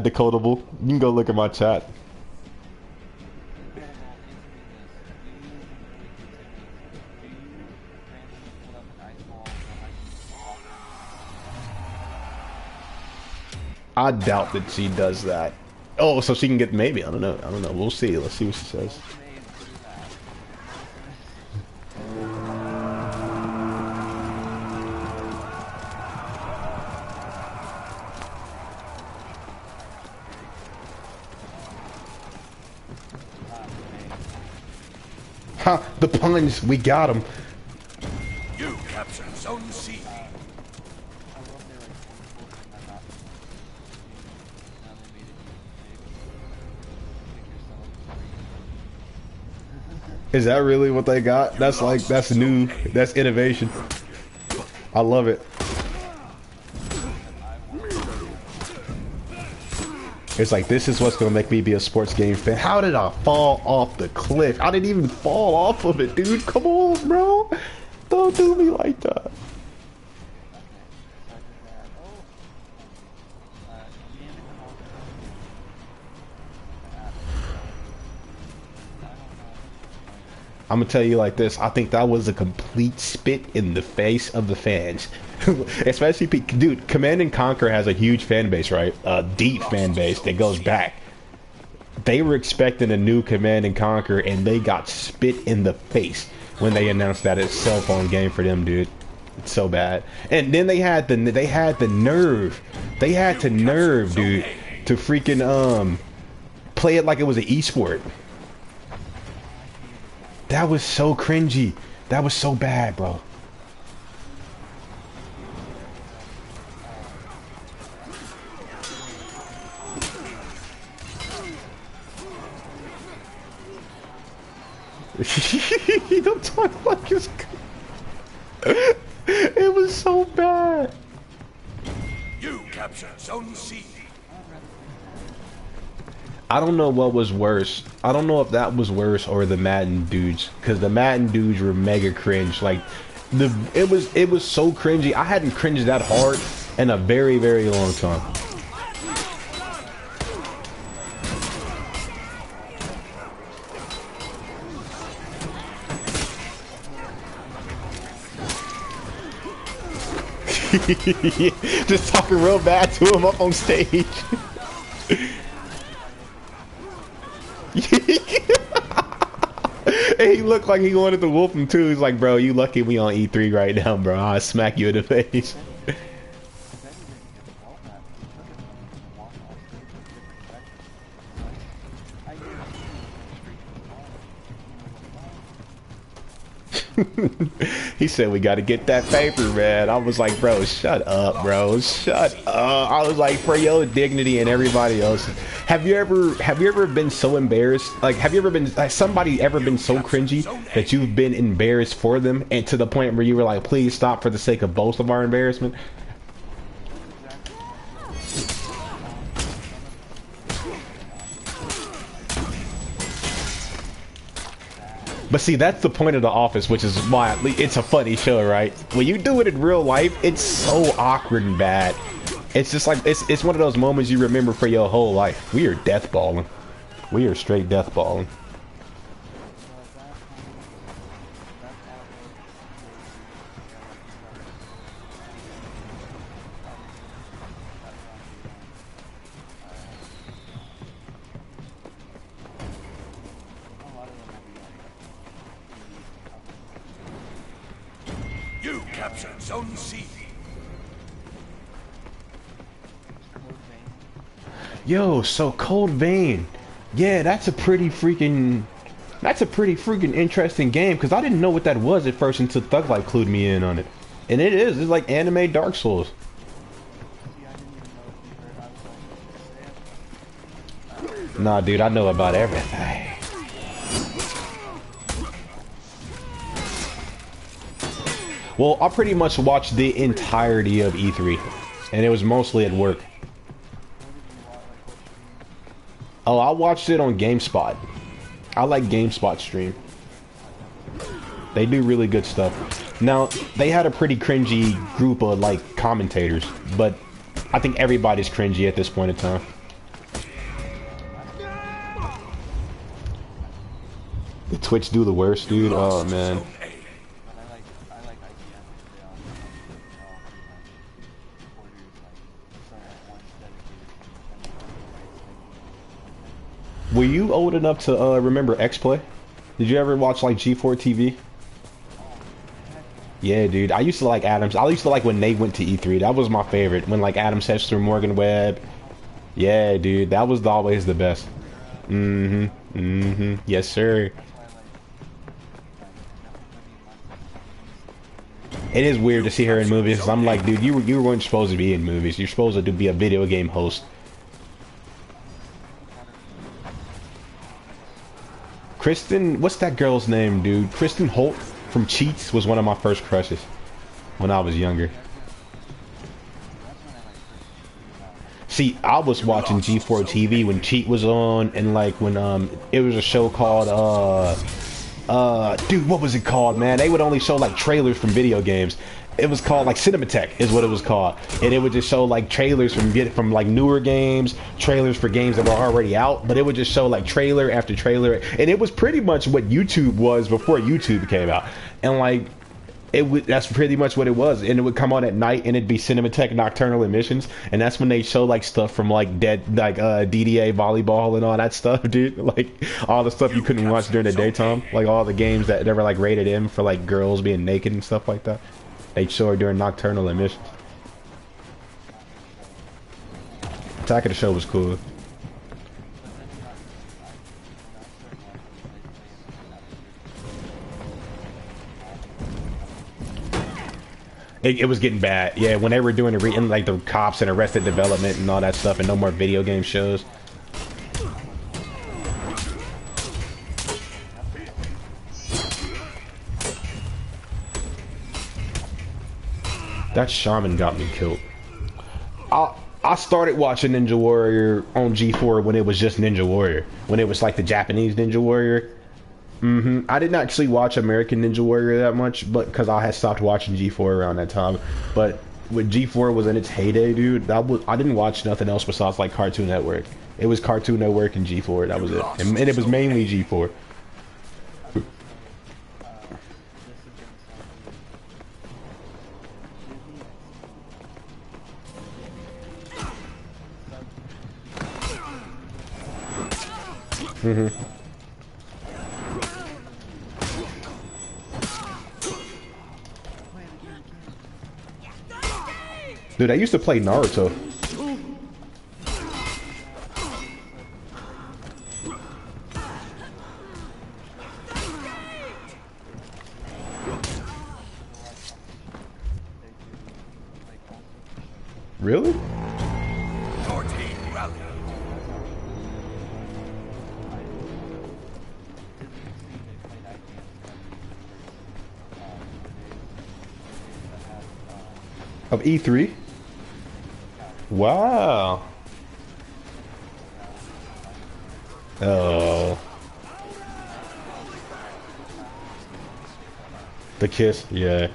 Decodable. You can go look at my chat. I doubt that she does that. Oh, so she can get maybe. I don't know. We'll see. Let's see what she says. Ha! The puns. We got him. You captured Zone C. Is that really what they got? That's new. That's innovation. I love it. It's like, this is what's gonna make me be a sports game fan. How did I fall off the cliff? I didn't even fall off of it, dude. Come on, bro. Don't do me like that. I'm gonna tell you like this. I think that was a complete spit in the face of the fans. Especially, dude, Command and Conquer has a huge fan base, right? A deep fan base that goes back. They were expecting a new Command and Conquer, and they got spit in the face when they announced that it's a cell phone game for them, dude. It's so bad. And then they had the nerve, dude, to freaking play it like it was an esport. That was so cringy. That was so bad, bro. You don't talk like it's good. It was so bad. You captured Zone C. I don't know what was worse. I don't know if that was worse or the Madden dudes, because the Madden dudes were mega cringe. Like, it was so cringy. I hadn't cringed that hard in a very, very long time. Just talking real bad to him up on stage. He looked like he wanted to whoop him too. He's like, bro, you lucky we on E3 right now, bro. I'll smack you in the face. He said we got to get that paper, man. I was like, bro, shut up, bro, shut up. I was like, for your dignity and everybody else. Have you ever been so embarrassed? Like, have you ever been, like, somebody ever been so cringy that you've been embarrassed for them, and to the point where you were like, please stop for the sake of both of our embarrassment? But see, that's the point of The Office, which is why it's a funny show, right? When you do it in real life, it's so awkward and bad. It's just like, it's one of those moments you remember for your whole life. We are deathballing. We are straight deathballing. You captured Zone C. Yo, so Cold Vein. Yeah, that's a pretty freaking interesting game, because I didn't know what that was at first until Thug Life clued me in on it. And it's like anime Dark Souls. Nah, dude, I know about everything. Well, I pretty much watched the entirety of E3, and it was mostly at work. Oh, I watched it on GameSpot. I like GameSpot stream. They do really good stuff. Now, they had a pretty cringy group of, like, commentators, but I think everybody's cringy at this point in time. The Twitch do the worst, dude. Oh, man. Were you old enough to remember X-Play? Did you ever watch like G4 TV? Yeah, dude. I used to like Adams. I used to like when they went to E3. That was my favorite. When like Adam Hester, Morgan Webb. Yeah, dude. That was always the best. Yes, sir. It is weird to see her in movies. 'Cause I'm like, dude, you weren't supposed to be in movies. You're supposed to be a video game host. Kristen, what's that girl's name, dude? Kristen Holt from Cheats was one of my first crushes when I was younger. See, I was watching G4 TV when Cheat was on, and like when it was a show called dude, what was it called, man? They would only show like trailers from video games. It was called like Cinematech is what it was called, and it would just show like trailers from like newer games, trailers for games that were already out, but it would just show like trailer after trailer, and it was pretty much what YouTube was before YouTube came out, and like that's pretty much what it was, and it would come on at night, and it'd be Cinematech Nocturnal Emissions, and that's when they show like stuff from like DDA volleyball and all that stuff, dude, like all the stuff you couldn't watch during the daytime, like all the games that were like rated M for like girls being naked and stuff like that. They show her during Nocturnal Emissions. Attack of the Show was cool. It was getting bad. Yeah, when they were doing like the cops and Arrested Development and all that stuff, and no more video game shows. That shaman got me killed. I started watching Ninja Warrior on G4 when it was just Ninja Warrior. When it was like the Japanese Ninja Warrior. I didn't actually watch American Ninja Warrior that much, but because I had stopped watching G4 around that time. But when G4 was in its heyday, dude, I didn't watch nothing else besides like Cartoon Network. It was Cartoon Network and G4. That was it, and it was mainly G4. Dude, I used to play Naruto. Really? Your team rally. Of E3? Wow. Oh. The kiss, yeah.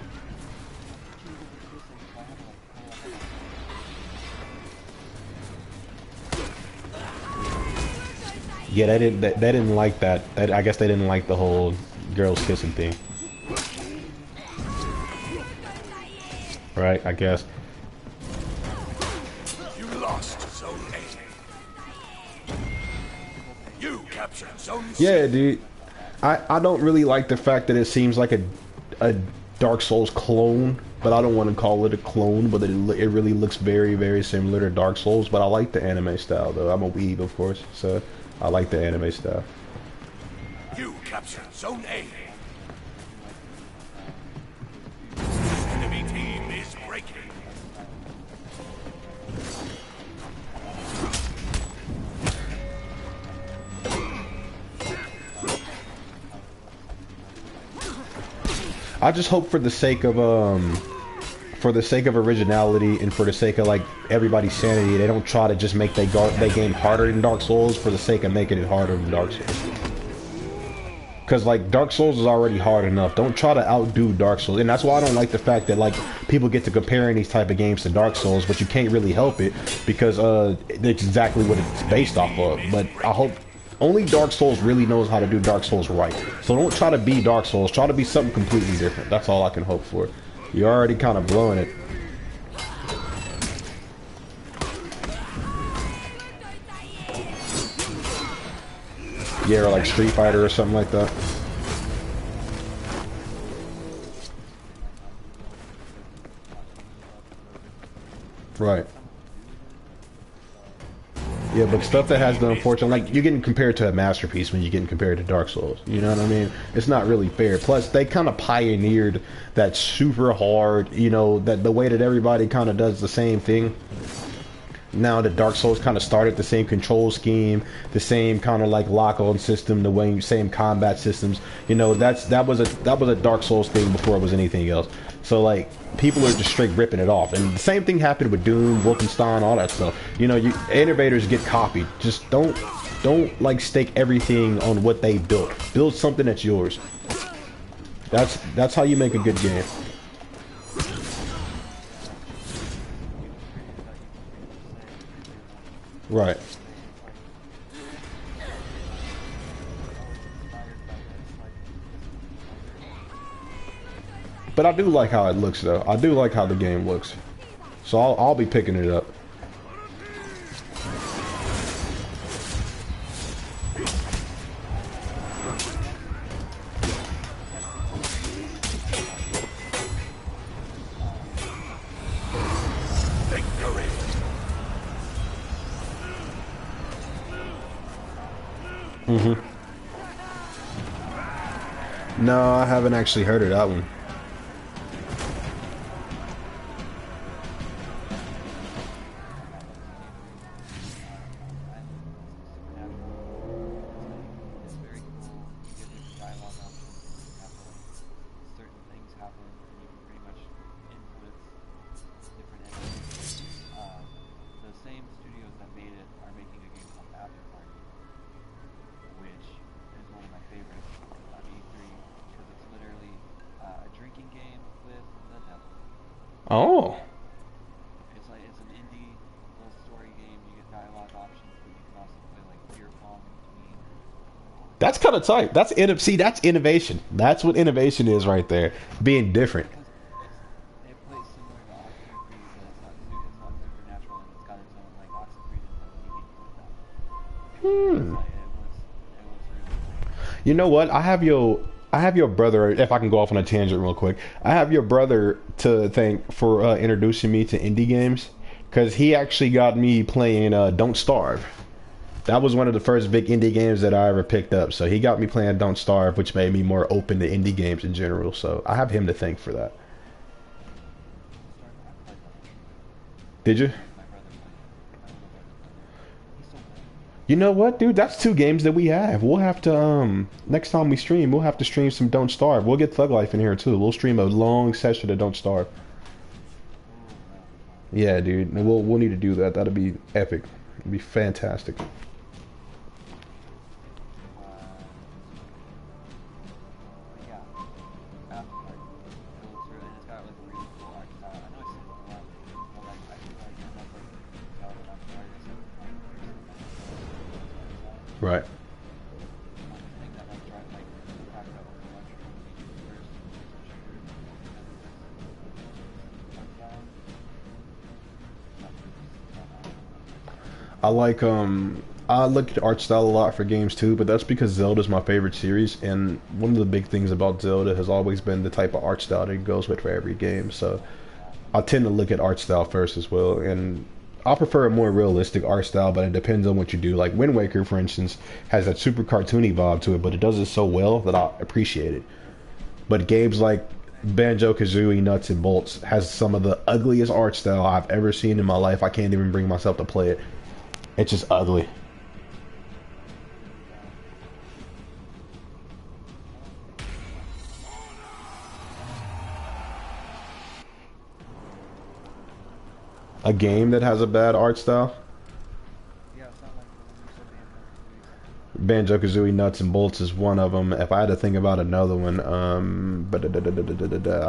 Yeah, they didn't like that. I guess they didn't like the whole girls kissing thing. Right, I guess. You lost Zone A. You captured Zone C. Yeah, dude. I don't really like the fact that it seems like a Dark Souls clone, but I don't want to call it a clone, but it really looks very, very similar to Dark Souls, but I like the anime style, though. I'm a weeb, of course, so I like the anime style. You captured Zone A. Enemy team is breaking. I just hope for the sake of originality and for the sake of like everybody's sanity, they don't try to just make their game harder than Dark Souls for the sake of making it harder than Dark Souls. Because like Dark Souls is already hard enough. Don't try to outdo Dark Souls, and that's why I don't like the fact that like people get to comparing these type of games to Dark Souls, but you can't really help it because it's exactly what it's based off of. But I hope only Dark Souls really knows how to do Dark Souls right. So don't try to be Dark Souls. Try to be something completely different. That's all I can hope for. You're already kind of blowing it. Yeah, or like Street Fighter or something like that. Right. Yeah, but stuff that has the unfortunate, like you're getting compared to a masterpiece when you're getting compared to Dark Souls. You know what I mean? It's not really fair. Plus, they kind of pioneered that super hard, you know, that the way that everybody kind of does the same thing. Now that Dark Souls kind of started the same control scheme, the same kind of like lock-on system, the way same combat systems. You know, that was a Dark Souls thing before it was anything else. So like people are just straight ripping it off, and the same thing happened with Doom, Wolfenstein, all that stuff. You know, innovators get copied. Just don't like stake everything on what they built. Build something that's yours. That's how you make a good game. Right. But I do like how it looks, though. I do like how the game looks. So I'll be picking it up. No, I haven't actually heard of that one. Oh. It's an indie little story game. You get dialogue options, but you can also play like beer pong in between. That's kind of tight. See, that's innovation. That's what innovation is right there. Being different. It plays similar to Oxenfree, but it's not supernatural, and it's got its own like Oxenfree didn't have any games like that. It was really cool. You know what? I have your brother, if I can go off on a tangent real quick. I have your brother to thank for introducing me to indie games, because he actually got me playing Don't Starve. That was one of the first big indie games that I ever picked up. So he got me playing Don't Starve, which made me more open to indie games in general. So I have him to thank for that. Did you? My brother played it. My little brother played it. He's still playing. You know what, dude? That's 2 games that we have. We'll have to next time we stream, we'll have to stream some Don't Starve. We'll get Thug Life in here too. We'll stream a long session of Don't Starve. Ooh, that would be fun. Yeah, dude. We'll need to do that. That'll be epic. It'll be fantastic. But yeah, after like, it looks really, and it's got like a really cool art style. I know I said it a lot, but like I feel like unless like you can tell that I'm an artist at the point where it's like art style. Right. I think that might drive like impact that over much from being first person shooter because of this art style. Not really I look at art style a lot for games too, but that's because Zelda's my favorite series, and one of the big things about Zelda has always been the type of art style that it goes with for every game. So I tend to look at art style first as well, and I prefer a more realistic art style, but it depends on what you do. Like Wind Waker, for instance, has that super cartoony vibe to it, but it does it so well that I appreciate it. But games like Banjo-Kazooie Nuts and Bolts has some of the ugliest art style I've ever seen in my life. I can't even bring myself to play it. It's just ugly. A game that has a bad art style? Yeah, it's not like you said Banjo-Kazooie Nuts and Bolts is one of them. If I had to think about another one, I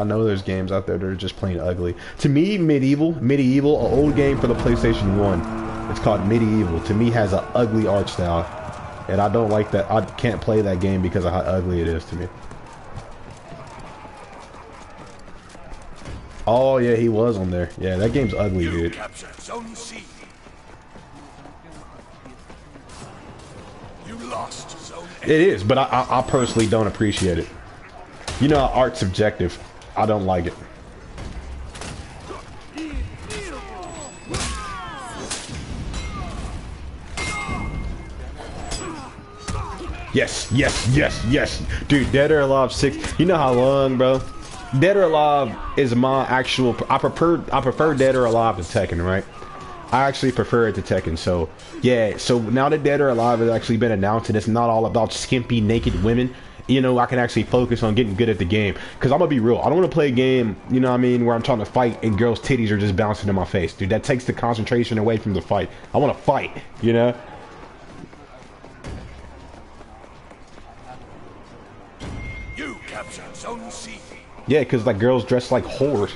know there's games out there that are just plain ugly. To me, Medieval, an old game for the PlayStation 1. It's called Medieval. To me, has an ugly art style, and I don't like that. I can't play that game because of how ugly it is to me. Oh yeah, he was on there. Yeah, that game's ugly, You dude. captured Zone C. You lost Zone A. It is, but I personally don't appreciate it. You know, art's subjective. I don't like it. Yes, yes, yes, yes. Dude, Dead or Alive 6. You know how long, bro? Dead or Alive is my actual... I prefer Dead or Alive to Tekken, right? I actually prefer it to Tekken, so... Yeah, so now that Dead or Alive has actually been announced and it's not all about skimpy, naked women, you know, I can actually focus on getting good at the game. Because I'm going to be real, I don't want to play a game, you know what I mean, where I'm trying to fight and girls' titties are just bouncing in my face. Dude, that takes the concentration away from the fight. I want to fight, you know? You captured Zone C. Yeah, because like girls dress like whores.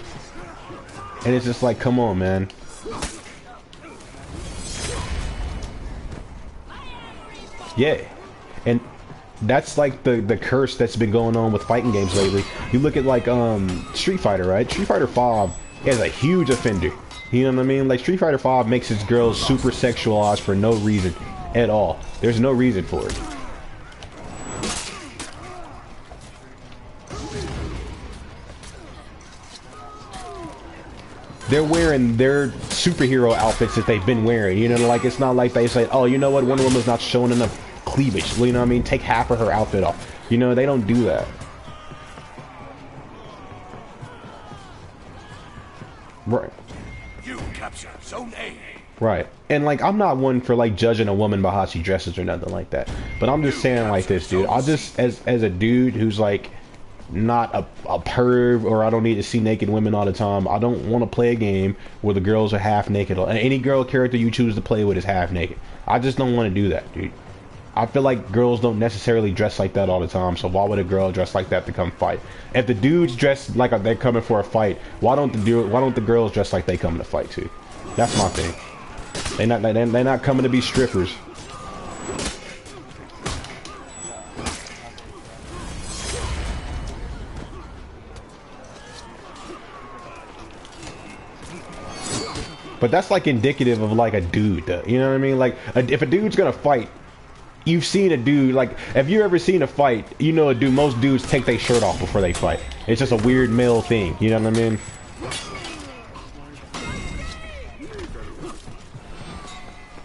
And it's just like, come on, man. Yeah. And that's like the curse that's been going on with fighting games lately. You look at like Street Fighter, right? Street Fighter 5 is a huge offender. You know what I mean? Like Street Fighter 5 makes its girls super sexualized for no reason at all. There's no reason for it. They're wearing their superhero outfits that they've been wearing. You know, like it's not like they say, oh, you know what, Wonder Woman's not showing enough cleavage. You know what I mean? Take half of her outfit off. You know, they don't do that. Right. You captured Zone A. Right. And like I'm not one for like judging a woman by how she dresses or nothing like that. But I'm just saying like this, dude. I just as a dude who's like not a perv, or I don't need to see naked women all the time. I don't want to play a game where the girls are half naked. Any girl character you choose to play with is half naked. I just don't want to do that, dude. I feel like girls don't necessarily dress like that all the time, so why would a girl dress like that to come fight? If the dudes dress like they're coming for a fight, why don't the girls dress like they coming to fight too? That's my thing. They're not coming to be strippers. But that's like indicative of like a dude, you know what I mean? Like if a dude's gonna fight, you've seen a dude, like if you ever seen a fight, you know a dude, most dudes take their shirt off before they fight. It's just a weird male thing, you know what I mean?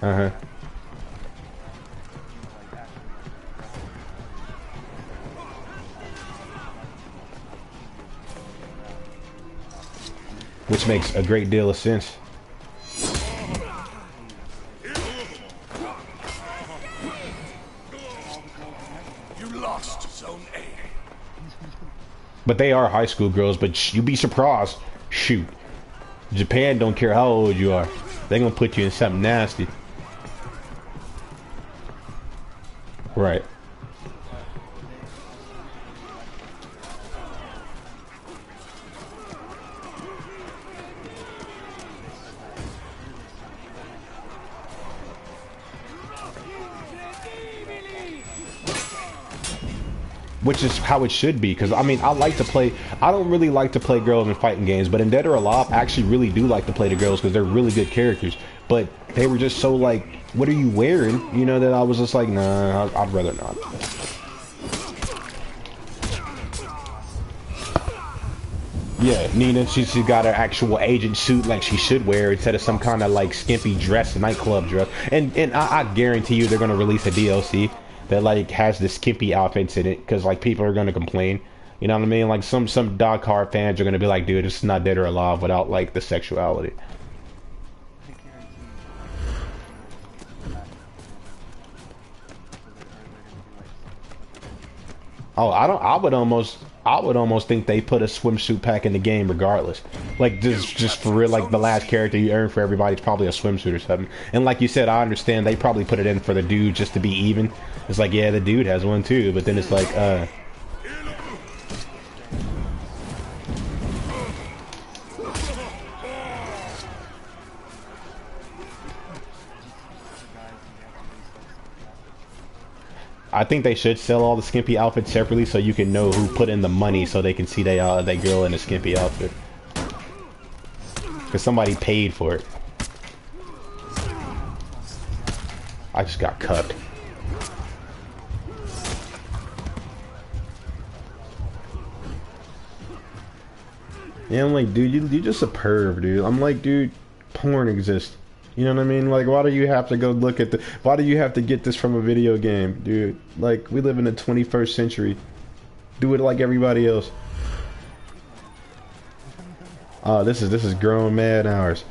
Uh-huh. Which makes a great deal of sense. Zone A. But they are high school girls, but you'd be surprised. Shoot. Japan don't care how old you are. They're gonna put you in something nasty. Right. Which is how it should be, because I mean, I don't really like to play girls in fighting games, but in Dead or Alive, I actually really do like to play the girls because they're really good characters. But they were just so like, what are you wearing? You know, that I was just like, nah, I'd rather not. Yeah, Nina, she got her actual agent suit like she should wear instead of some kind of like skimpy dress, nightclub dress. And I guarantee you they're gonna release a DLC that like has the skimpy outfits in it, because like people are gonna complain. You know what I mean? Like some dog hard fans are gonna be like, dude, it's not Dead or Alive without like the sexuality. Oh, I would almost think they put a swimsuit pack in the game regardless. Like just for real, like the last character you earn for everybody is probably a swimsuit or something. And like you said, I understand they probably put it in for the dude just to be even. It's like, yeah, the dude has one too, but then it's like, I think they should sell all the skimpy outfits separately so you can know who put in the money so they can see that girl in a skimpy outfit. Because somebody paid for it. I just got cut. Yeah, I'm like, dude, you just a perv, dude. I'm like, dude, porn exists. You know what I mean? Like, why do you have to go look at why do you have to get this from a video game, dude? Like, we live in the 21st century. Do it like everybody else. Oh, this is grown man hours.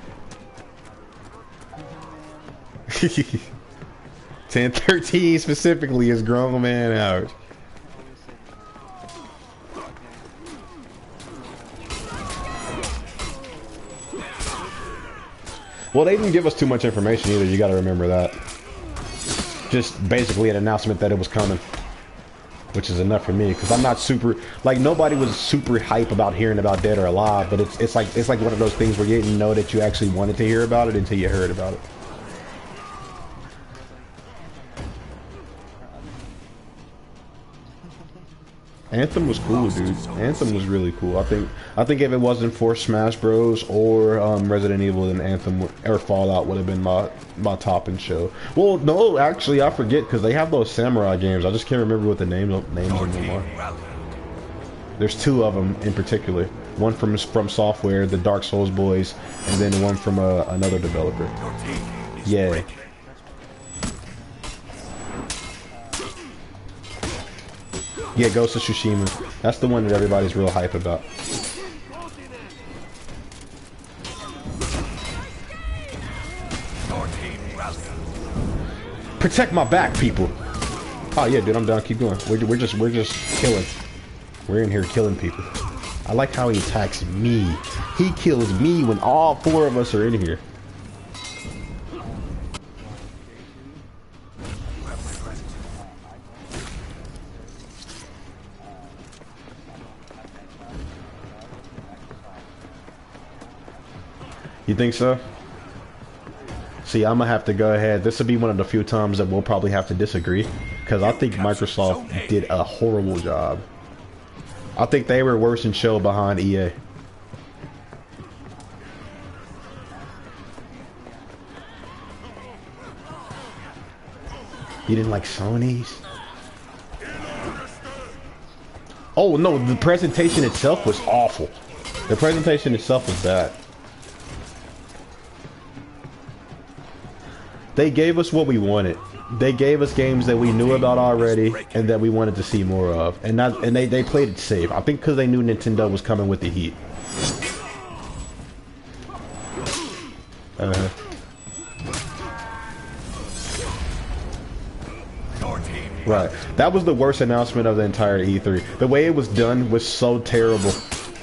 10:13 specifically is grown man hours. Well, they didn't give us too much information either, you gotta remember that. Just basically an announcement that it was coming. Which is enough for me, because I'm not super, like, nobody was super hype about hearing about Dead or Alive, but it's like one of those things where you didn't know that you actually wanted to hear about it until you heard about it. Anthem was cool, dude. Anthem was really cool. I think if it wasn't for Smash Bros. Or Resident Evil, then Anthem or Fallout would have been my top and show. Well, no, actually, I forget, because they have those samurai games. I just can't remember what the names of them are. There's two of them in particular. One from Software, the Dark Souls boys, and then one from another developer. Yeah. Yeah, Ghost of Tsushima. That's the one that everybody's real hype about. Protect my back, people. Oh yeah, dude, I'm done. Keep going. We're just killing. We're in here killing people. I like how he attacks me. He kills me when all four of us are in here. You think so? See, I'm gonna have to go ahead. This will be one of the few times that we'll probably have to disagree, because I think Microsoft did a horrible job. I think they were worse in show behind EA. You didn't like Sony's? Oh no, the presentation itself was awful. The presentation itself was bad. They gave us what we wanted. They gave us games that we knew about already and that we wanted to see more of. And they played it safe. I think because they knew Nintendo was coming with the heat. Right. That was the worst announcement of the entire E3. The way it was done was so terrible.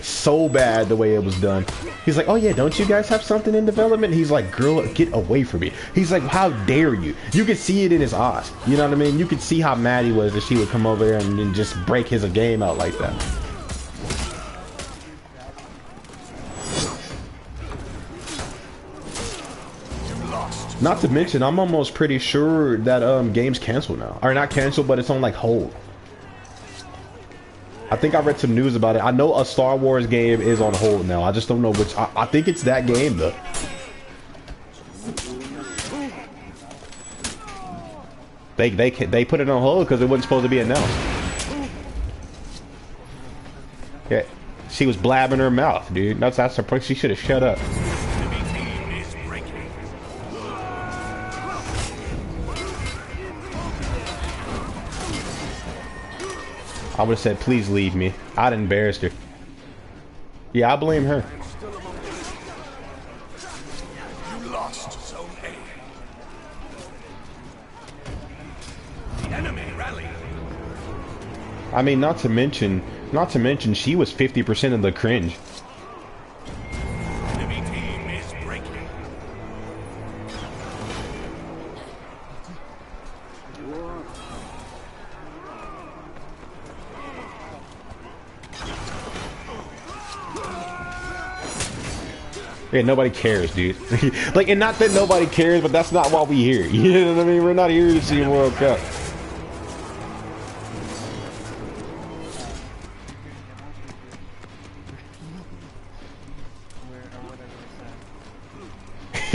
So bad the way it was done. He's like, oh yeah, don't you guys have something in development? He's like, girl, get away from me. He's like, how dare you? You could see it in his eyes. You know what I mean? You could see how mad he was that she would come over there and just break his game out like that. Not to mention, I'm almost pretty sure that game's canceled now. Or not canceled, but it's on like hold. I think I read some news about it. I know a Star Wars game is on hold now. I just don't know which. I think it's that game though. They put it on hold because it wasn't supposed to be announced. Yeah, she was blabbing her mouth, dude. That's the point. She should have shut up. I would have said, please leave me. I'd embarrassed her. Yeah, I blame her. You lost Zone A. The enemy rallied. I mean, not to mention, she was 50% of the cringe. Enemy team is breaking. Yeah, nobody cares, dude. Like, and not that nobody cares, but that's not why we here. You know what I mean? We're not here to see a World Cup.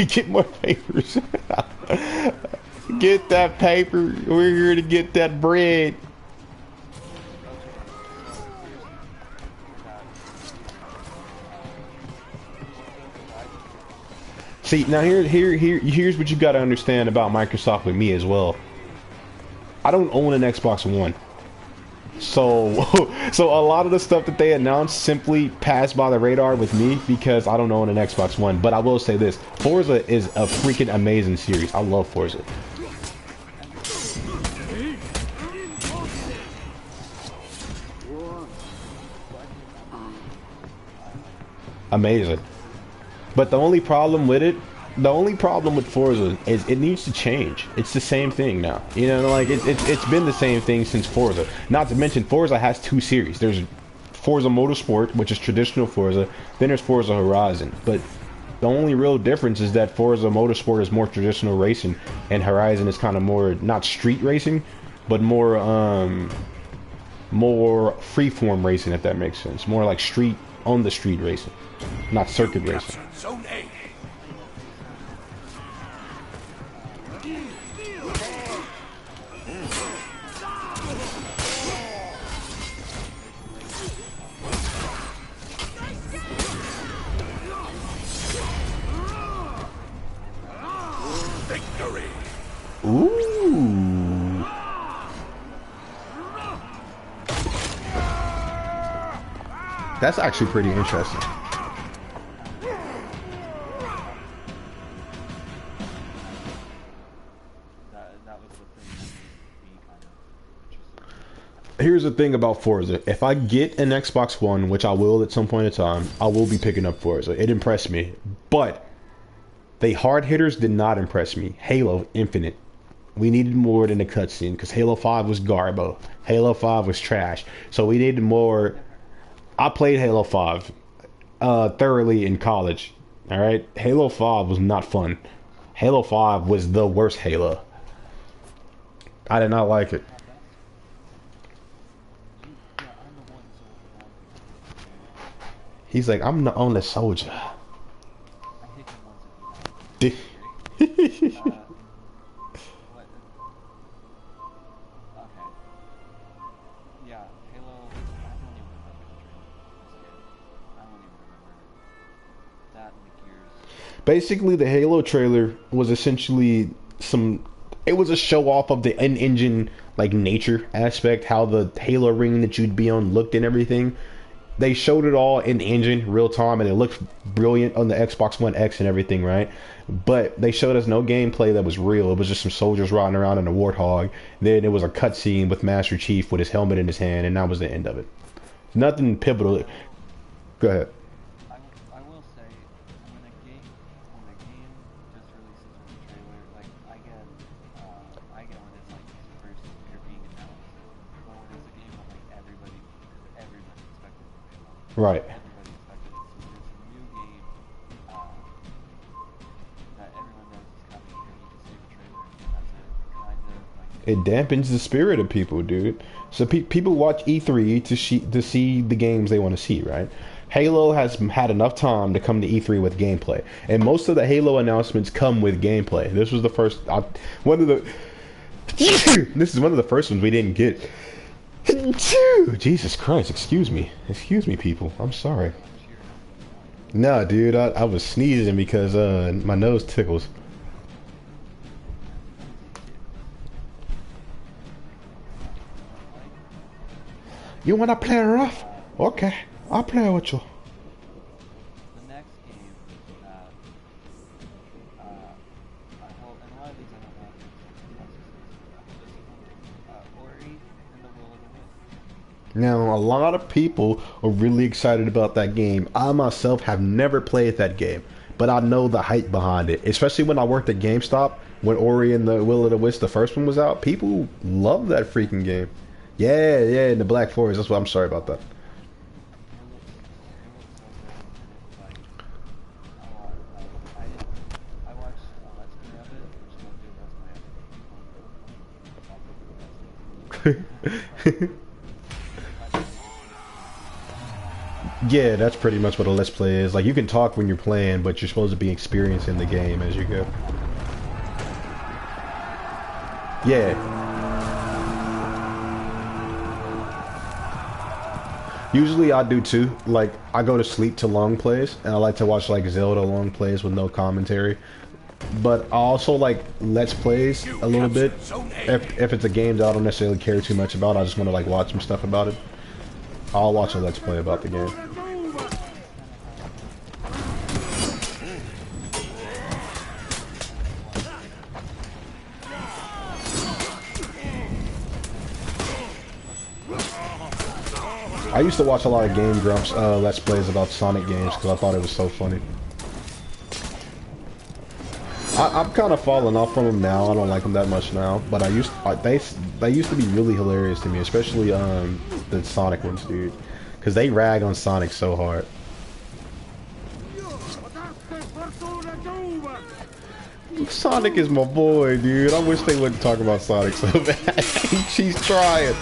Get more papers. Get that paper. We're here to get that bread. See, now here's what you got to understand about Microsoft with me as well. I don't own an Xbox One. So a lot of the stuff that they announced simply passed by the radar with me because I don't own an Xbox One. But I will say this, Forza is a freaking amazing series. I love Forza. Amazing. But the only problem with Forza is it needs to change. It's the same thing now. You know, like it's been the same thing since Forza. Not to mention Forza has two series. There's Forza Motorsport, which is traditional Forza. Then there's Forza Horizon. But the only real difference is that Forza Motorsport is more traditional racing, and Horizon is kind of more not street racing, but more freeform racing, if that makes sense. More like street on the street racing, not circuit racing. Zone A. Victory. Ooh. That's actually pretty interesting. Here's the thing about Forza. If I get an Xbox One, which I will at some point in time, I will be picking up Forza. It impressed me. But the hard hitters did not impress me. Halo Infinite. We needed more than a cutscene because Halo 5 was garbo. Halo 5 was trash. So we needed more. I played Halo 5 thoroughly in college. Alright? Halo 5 was not fun. Halo 5 was the worst Halo. I did not like it. He's like, I'm the only soldier. What? Okay. Yeah, Halo. I don't even remember the trailer. I don't even remember that in the Gears. Basically, the Halo trailer was essentially it was a show off of the in-engine like nature aspect, how the Halo ring that you'd be on looked and everything. they showed it all in the engine real time, and it looked brilliant on the Xbox One X and everything, right? But they showed us no gameplay that was real. It was just some soldiers riding around in a warthog. Then it was a cutscene with Master Chief with his helmet in his hand, and that was the end of it. Nothing pivotal. Go ahead. I will say, when a game just releases with a trailer, like I get when it's like first year being announced, but when it's a game that like everybody expected to be announced. Right. Everybody expected it. So when it's a new game that everyone knows is coming, and you just see a trailer, and that's it. Kind of like It dampens the spirit of people, dude. So people watch E3 to see the games they want to see, right? Halo has had enough time to come to E3 with gameplay, and most of the Halo announcements come with gameplay. This was the first one of the. This is one of the first ones we didn't get. Jesus Christ! Excuse me, people. I'm sorry. Nah, dude, I was sneezing because my nose tickles. You wanna play rough? Okay, I'll play with you. the next game that I hope, and a lot of these I don't know, Ori and the Will of the Wisp. Now, a lot of people are really excited about that game. I myself have never played that game, but I know the hype behind it. Especially when I worked at GameStop, when Ori and the Will of the Wisp, the first one was out. People love that freaking game. Yeah, in the Black Forest. That's what I'm sorry about that. It looks so good. I watched a Let's Play of it, which don't do Let's Play of it. Yeah, that's pretty much what a Let's Play is. Like, you can talk when you're playing, but you're supposed to be experiencing the game as you go. Yeah. Usually I do too. Like, I go to sleep to long plays, and I like to watch like Zelda long plays with no commentary. But I also like Let's Plays a little bit. If it's a game that I don't necessarily care too much about, I just want to like watch some stuff about it. I'll watch a Let's Play about the game. I used to watch a lot of Game Grumps Let's Plays about Sonic games because I thought it was so funny. I'm kind of falling off from them now. I don't like them that much now, but they used to be really hilarious to me, especially the Sonic ones, dude, because they rag on Sonic so hard. Sonic is my boy, dude. I wish they wouldn't talk about Sonic so bad. She's trying.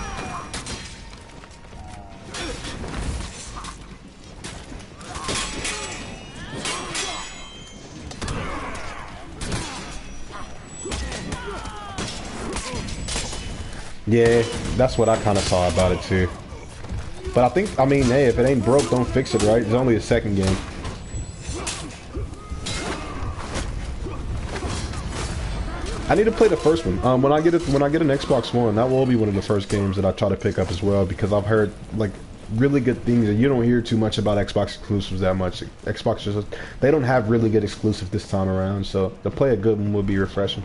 Yeah, that's what I kind of saw about it too. But I mean, hey, if it ain't broke, don't fix it, right? It's only a second game. I need to play the first one. When I get an Xbox One, that will be one of the first games that I try to pick up as well, because I've heard like really good things, and you don't hear too much about Xbox exclusives that much. Xbox they don't have really good exclusive this time around, so to play a good one would be refreshing.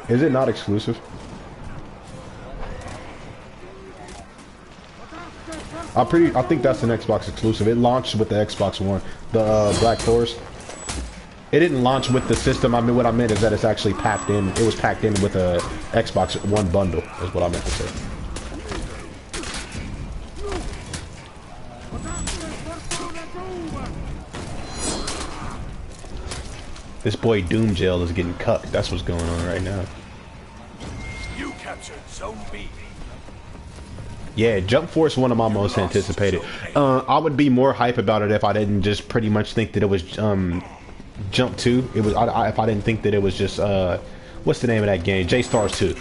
Is it not exclusive? I think that's an Xbox exclusive. It launched with the Xbox One, the Black Forest. It didn't launch with the system. I mean, what I meant is that it's actually packed in. It was packed in with a Xbox One bundle, is what I meant to say. This boy Doom Gel is getting cucked. That's what's going on right now. You captured Zone B. Yeah, Jump Force, one of my most anticipated. I would be more hype about it if I didn't just pretty much think that it was Jump 2. It was if I didn't think that it was just what's the name of that game? J-Stars 2.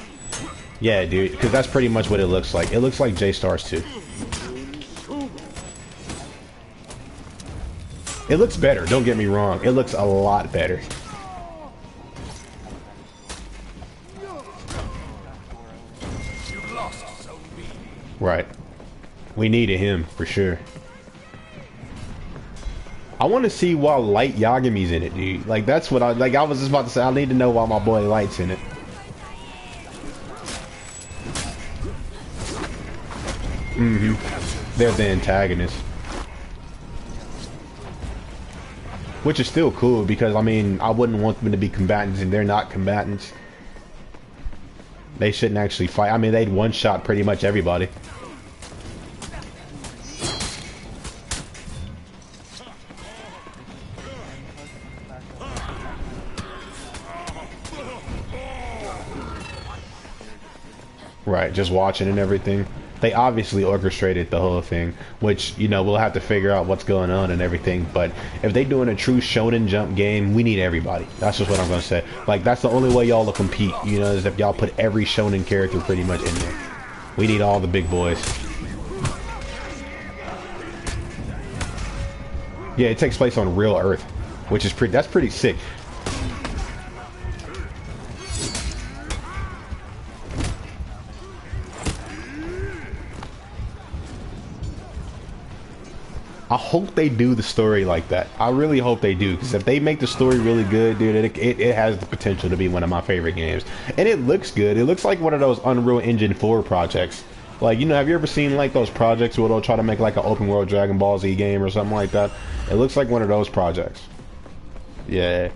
Yeah, dude, because that's pretty much what it looks like. It looks like J-Stars 2. It looks better, don't get me wrong. It looks a lot better. You lost Zone B. Right. We needed him for sure. I want to see why Light Yagami's in it, dude. Like that's what I like. I was just about to say. I need to know why my boy Light's in it. They're the antagonists, which is still cool because I mean I wouldn't want them to be combatants, and they're not combatants. They shouldn't actually fight. I mean they'd one-shot pretty much everybody. Right, just watching and everything. They obviously orchestrated the whole thing, which, you know, we'll have to figure out what's going on and everything. But if they doing a true Shonen Jump game, we need everybody. That's just what I'm going to say. Like, that's the only way y'all will compete, you know, is if y'all put every Shonen character pretty much in there. We need all the big boys. Yeah, it takes place on real Earth, which is that's pretty sick. I hope they do the story like that. I really hope they do, because if they make the story really good, dude, it has the potential to be one of my favorite games. And it looks good. It looks like one of those Unreal Engine 4 projects. Like, you know, have you ever seen like those projects where they'll try to make like an open world Dragon Ball Z game or something like that? It looks like one of those projects. Yeah.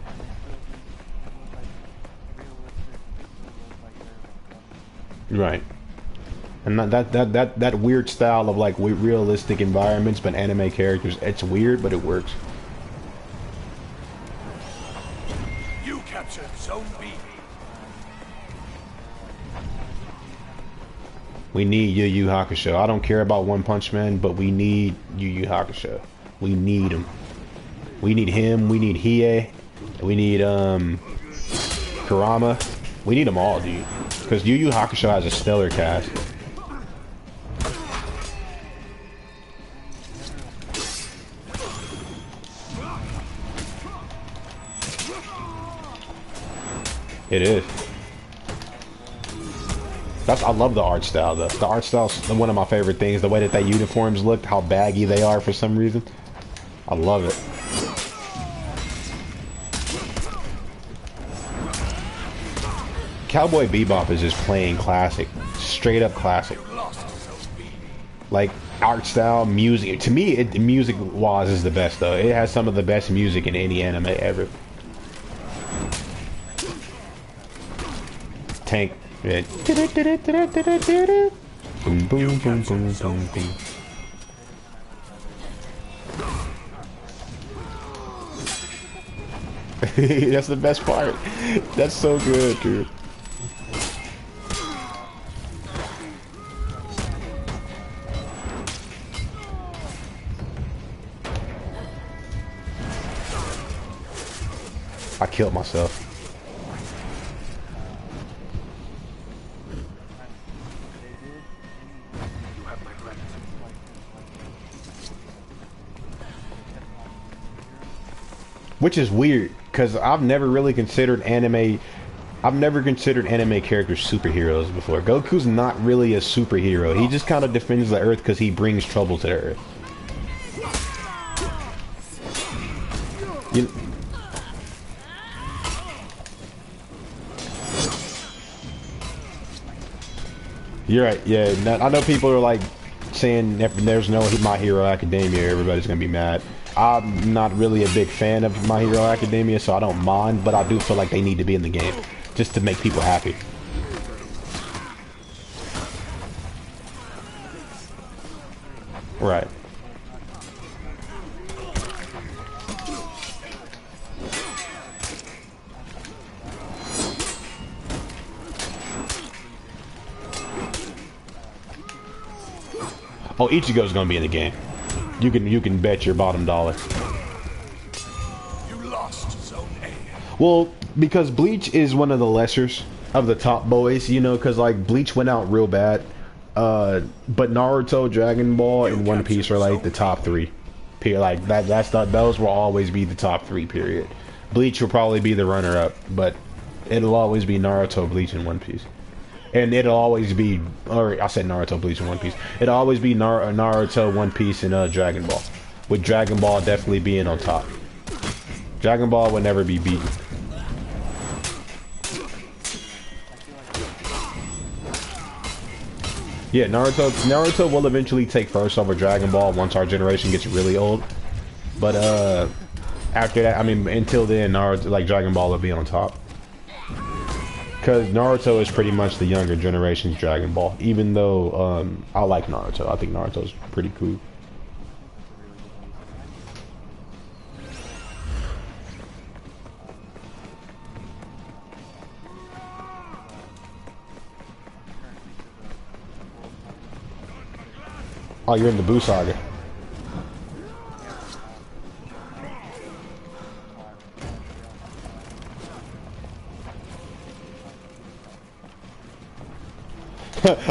Right. And that weird style of like realistic environments but anime characters, it's weird but it works. You captured Zone B. We need Yu Yu Hakusho. I don't care about One Punch Man, but we need Yu Yu Hakusho. We need him. We need him. We need Hiei. We need Kurama. We need them all, dude. Because Yu Yu Hakusho has a stellar cast. It is. I love the art style though. The art style's one of my favorite things. The way that uniforms look, how baggy they are for some reason. I love it. Cowboy Bebop is just plain classic. Straight up classic. Like art style, music. To me, music wise is the best though. It has some of the best music in any anime ever. Tank. Yeah. Boom, boom, boom, boom, boom, boom. That's the best part. That's so good, dude. I killed myself. Which is weird, because I've never really considered anime... I've never considered anime characters superheroes before. Goku's not really a superhero. He just kind of defends the Earth because he brings trouble to the Earth. You're right, yeah. I know people are like saying if there's no My Hero Academia, everybody's gonna be mad. I'm not really a big fan of My Hero Academia, so I don't mind, but I do feel like they need to be in the game just to make people happy. Right. Oh, Ichigo's gonna be in the game. You can bet your bottom dollar. You lost Zone A. Well, because Bleach is one of the lessers of the top boys, you know, because like Bleach went out real bad, but Naruto, Dragon Ball, and One Piece are like the top three. Like those will always be the top three. Period. Bleach will probably be the runner-up, but it'll always be Naruto, Bleach, and One Piece. And it'll always be, or I said Naruto, Bleach, and One Piece. It'll always be Naruto, One Piece, and Dragon Ball. With Dragon Ball definitely being on top. Dragon Ball would never be beaten. Yeah, Naruto will eventually take first over Dragon Ball once our generation gets really old. But after that, I mean, until then, Naruto, like Dragon Ball, will be on top. Because Naruto is pretty much the younger generation's Dragon Ball. Even though I like Naruto, I think Naruto's pretty cool. Oh, you're in the Buu Saga.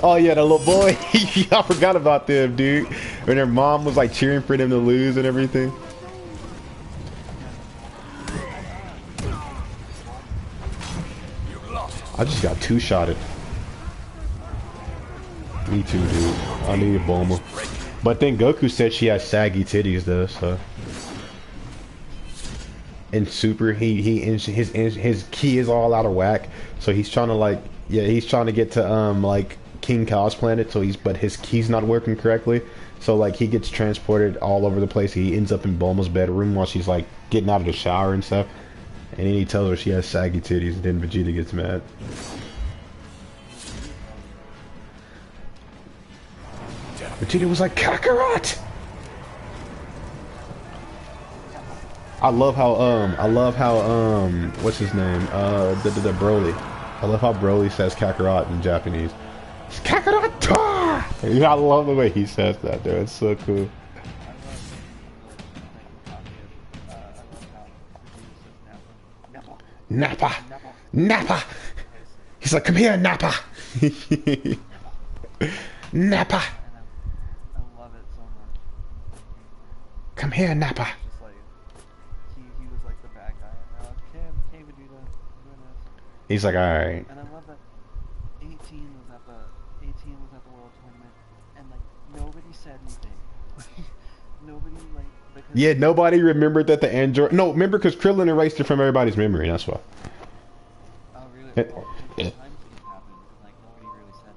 Oh yeah, the little boy. I forgot about them, dude. When their mom was like cheering for them to lose and everything. I just got two-shotted. Me too, dude. I need a Bulma. But then Goku said she has saggy titties though, so. In Super, his key is all out of whack, so he's trying to like, yeah, he's trying to get to like King Kao's planet, so but his key's not working correctly, so like he gets transported all over the place. He ends up in Bulma's bedroom while she's like getting out of the shower and stuff, and then he tells her she has saggy titties, and then Vegeta gets mad. Vegeta was like, Kakarot! I love how what's his name? The Broly. I love how Broly says Kakarot in Japanese. It's Kakarot! I love the way he says that, dude. It's so cool. Nappa! Nappa! He's like, come here, Nappa! Nappa! I love it so much. Come here, Nappa! Just like he was like the bad guy, and now okay, Vegeta, doing this. He's like, alright. And I love that 18 was at the World Tournament, and like nobody said anything. Nobody like because Yeah, nobody remembered that the android. No, remember because Krillin erased it from everybody's memory. That's why. Oh really? Yeah. Well, times it happened, like nobody really said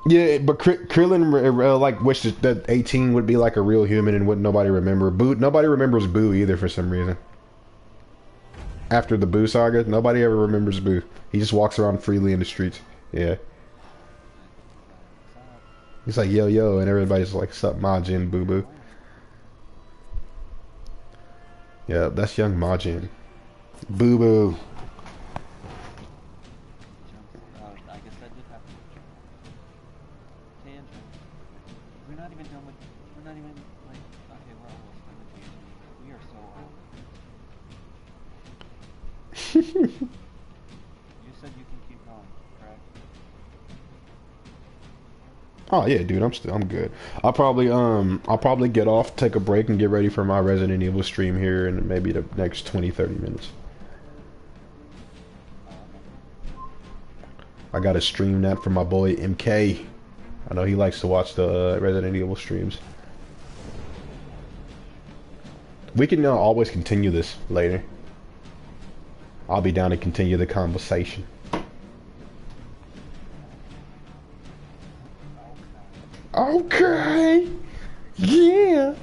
anything. Yeah, but Krillin like wished that 18 would be like a real human and wouldn't nobody remember. Nobody remembers Boo either for some reason. After the Boo saga, nobody ever remembers Boo. He just walks around freely in the streets. Yeah. He's like, yo, yo, and everybody's like, sup, Majin, boo boo. Yeah, that's young Majin. Boo boo. I guess that did happen. Tangent. We're not even done with. We're not even like. Okay, we're almost done with tangent. We are so old. You said you can keep going, correct? Oh yeah, dude, I'm good. I'll probably get off, take a break, and get ready for my Resident Evil stream here in maybe the next 20-30 minutes. I got to stream that for my boy MK. I know he likes to watch the Resident Evil streams. We can always continue this later. I'll be down to continue the conversation. Okay. Yeah.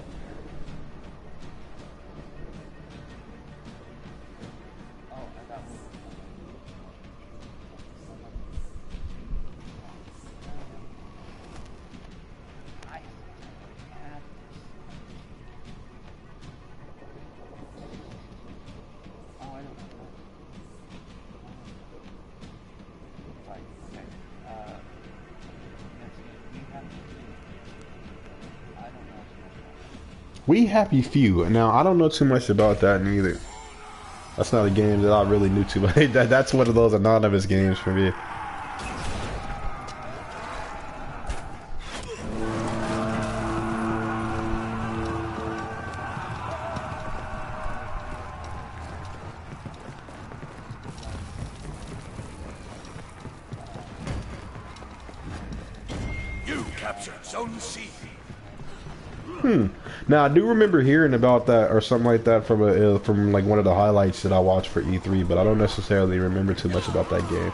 We Happy Few. Now, I don't know too much about that neither. That's not a game that I really knew too much. That's one of those anonymous games for me. captured Zone C. Now I do remember hearing about that or something like that from like one of the highlights that I watched for E3, but I don't necessarily remember too much about that game.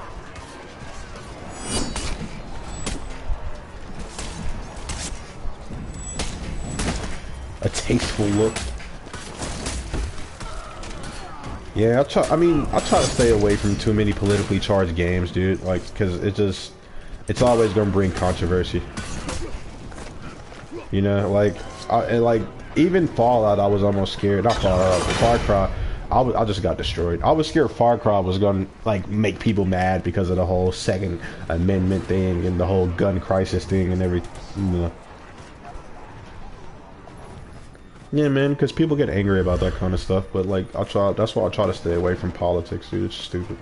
A tasteful look. Yeah, I try to stay away from too many politically charged games, dude. Like, cause it's always gonna bring controversy. You know, like, even Fallout, I was almost scared. Not Fallout, Far Cry. I just got destroyed. I was scared Far Cry was gonna like make people mad because of the whole Second Amendment thing and the whole gun crisis thing and everything. You know. Yeah, man, because people get angry about that kind of stuff. But like, that's why I try to stay away from politics, dude. It's stupid.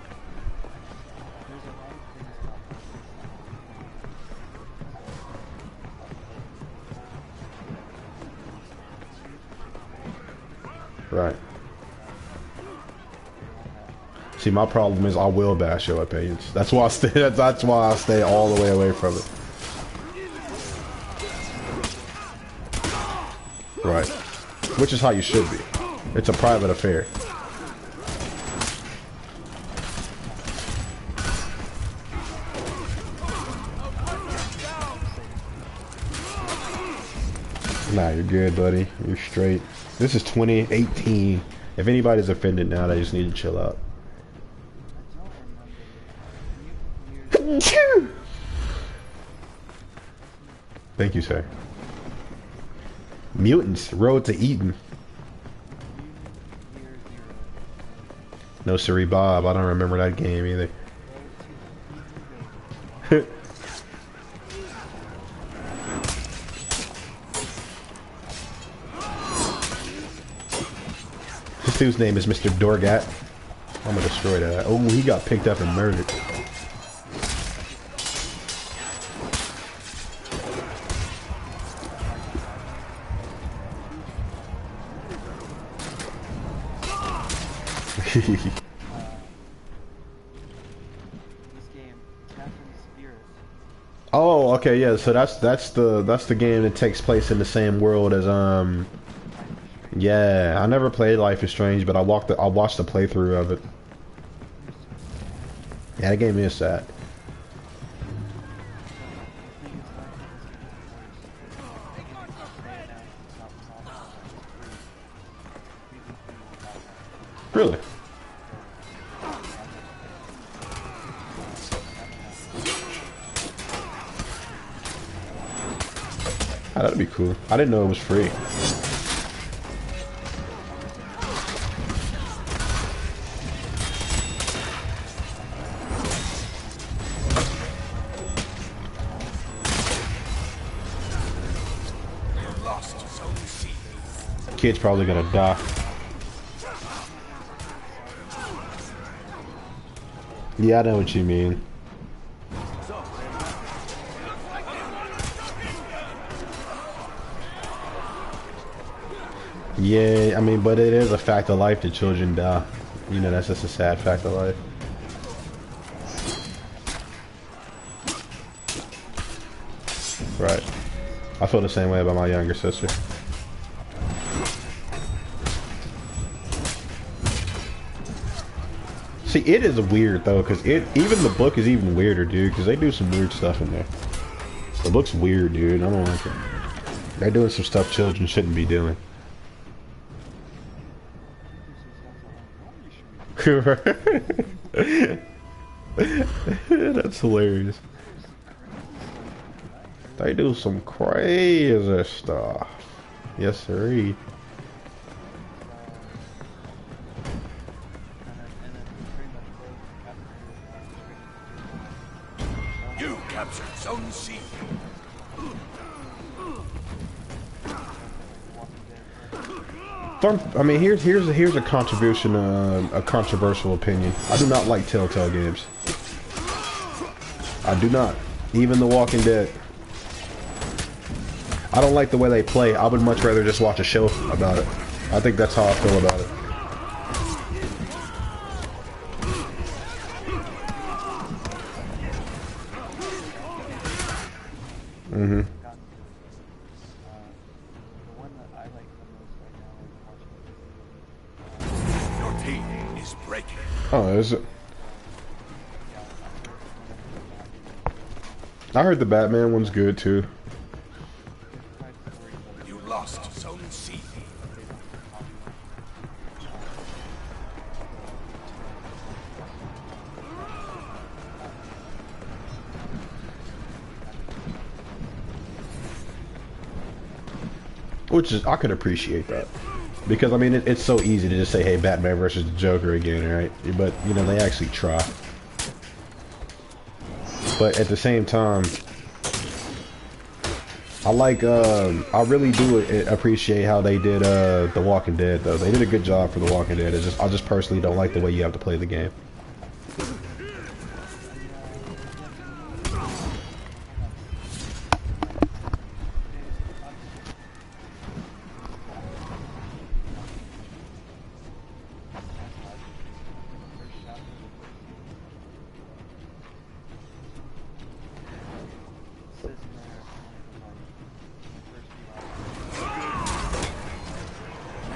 Right. See, my problem is I will bash your opinions. That's why I stay. That's why I stay all the way away from it. Right. Which is how you should be. It's a private affair. Nah, you're good, buddy. You're straight. This is 2018. If anybody's offended now, they just need to chill out. Thank you, sir. Mutants, Road to Eden. No, siree, Bob. I don't remember that game either. This dude's name is Mr. Dorgat. I'm gonna destroy that. Oh, he got picked up and murdered. Oh, okay, yeah. So that's the game that takes place in the same world as Yeah, I never played Life is Strange, but I watched the playthrough of it. Yeah, that game is sad. Really? Oh, that'd be cool. I didn't know it was free. Kid's probably gonna die. Yeah, I know what you mean. Yeah, I mean, but it is a fact of life that children die. You know, that's just a sad fact of life. Right. I feel the same way about my younger sister. See, it is weird though, because even the book is even weirder, dude, because they do some weird stuff in there. The book's weird, dude. I don't like it. They're doing some stuff children shouldn't be doing. That's hilarious. They do some crazy stuff. Yes, sirree. You captured Zone C. I mean, here's a contribution, a controversial opinion. I do not like Telltale games. I do not. Even The Walking Dead. I don't like the way they play. I would much rather just watch a show about it. I think that's how I feel about it. Mm-hmm. Oh, is it? Yeah, I heard the Batman one's good too. You lost Zone C. Which is, I could appreciate that. Because, I mean, it's so easy to just say, hey, Batman versus the Joker again, right? But, you know, they actually try. But at the same time, I really do appreciate how they did The Walking Dead, though. They did a good job for The Walking Dead. It's just, I just personally don't like the way you have to play the game.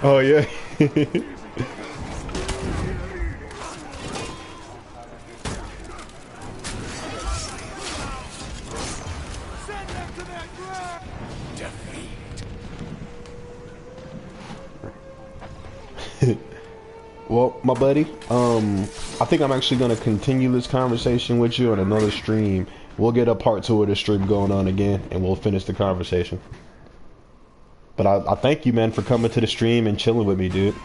Oh, yeah. Well, my buddy, I think I'm actually going to continue this conversation with you on another stream. We'll get a part 2 of the stream going on again, and we'll finish the conversation. But I thank you, man, for coming to the stream and chilling with me, dude.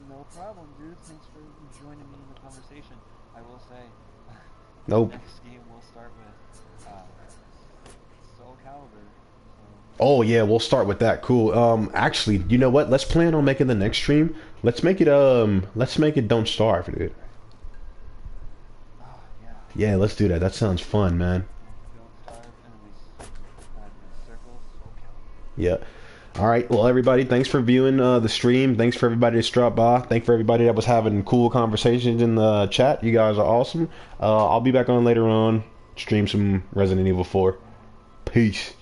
No problem, dude. Thanks for joining me in the conversation. I will say, Nope. next game we'll start with Soul Calibur. Oh yeah, we'll start with that. Cool. Actually, you know what? Let's plan on making the next stream. Let's make it Don't Starve, dude. Oh, yeah. Yeah, let's do that. That sounds fun, man. Don't Starve, and we circle Soul Calibur. Yeah. All right. Well, everybody, thanks for viewing the stream. Thanks for everybody that dropped by. Thanks for everybody that was having cool conversations in the chat. You guys are awesome. I'll be back on later on. Stream some Resident Evil 4. Peace.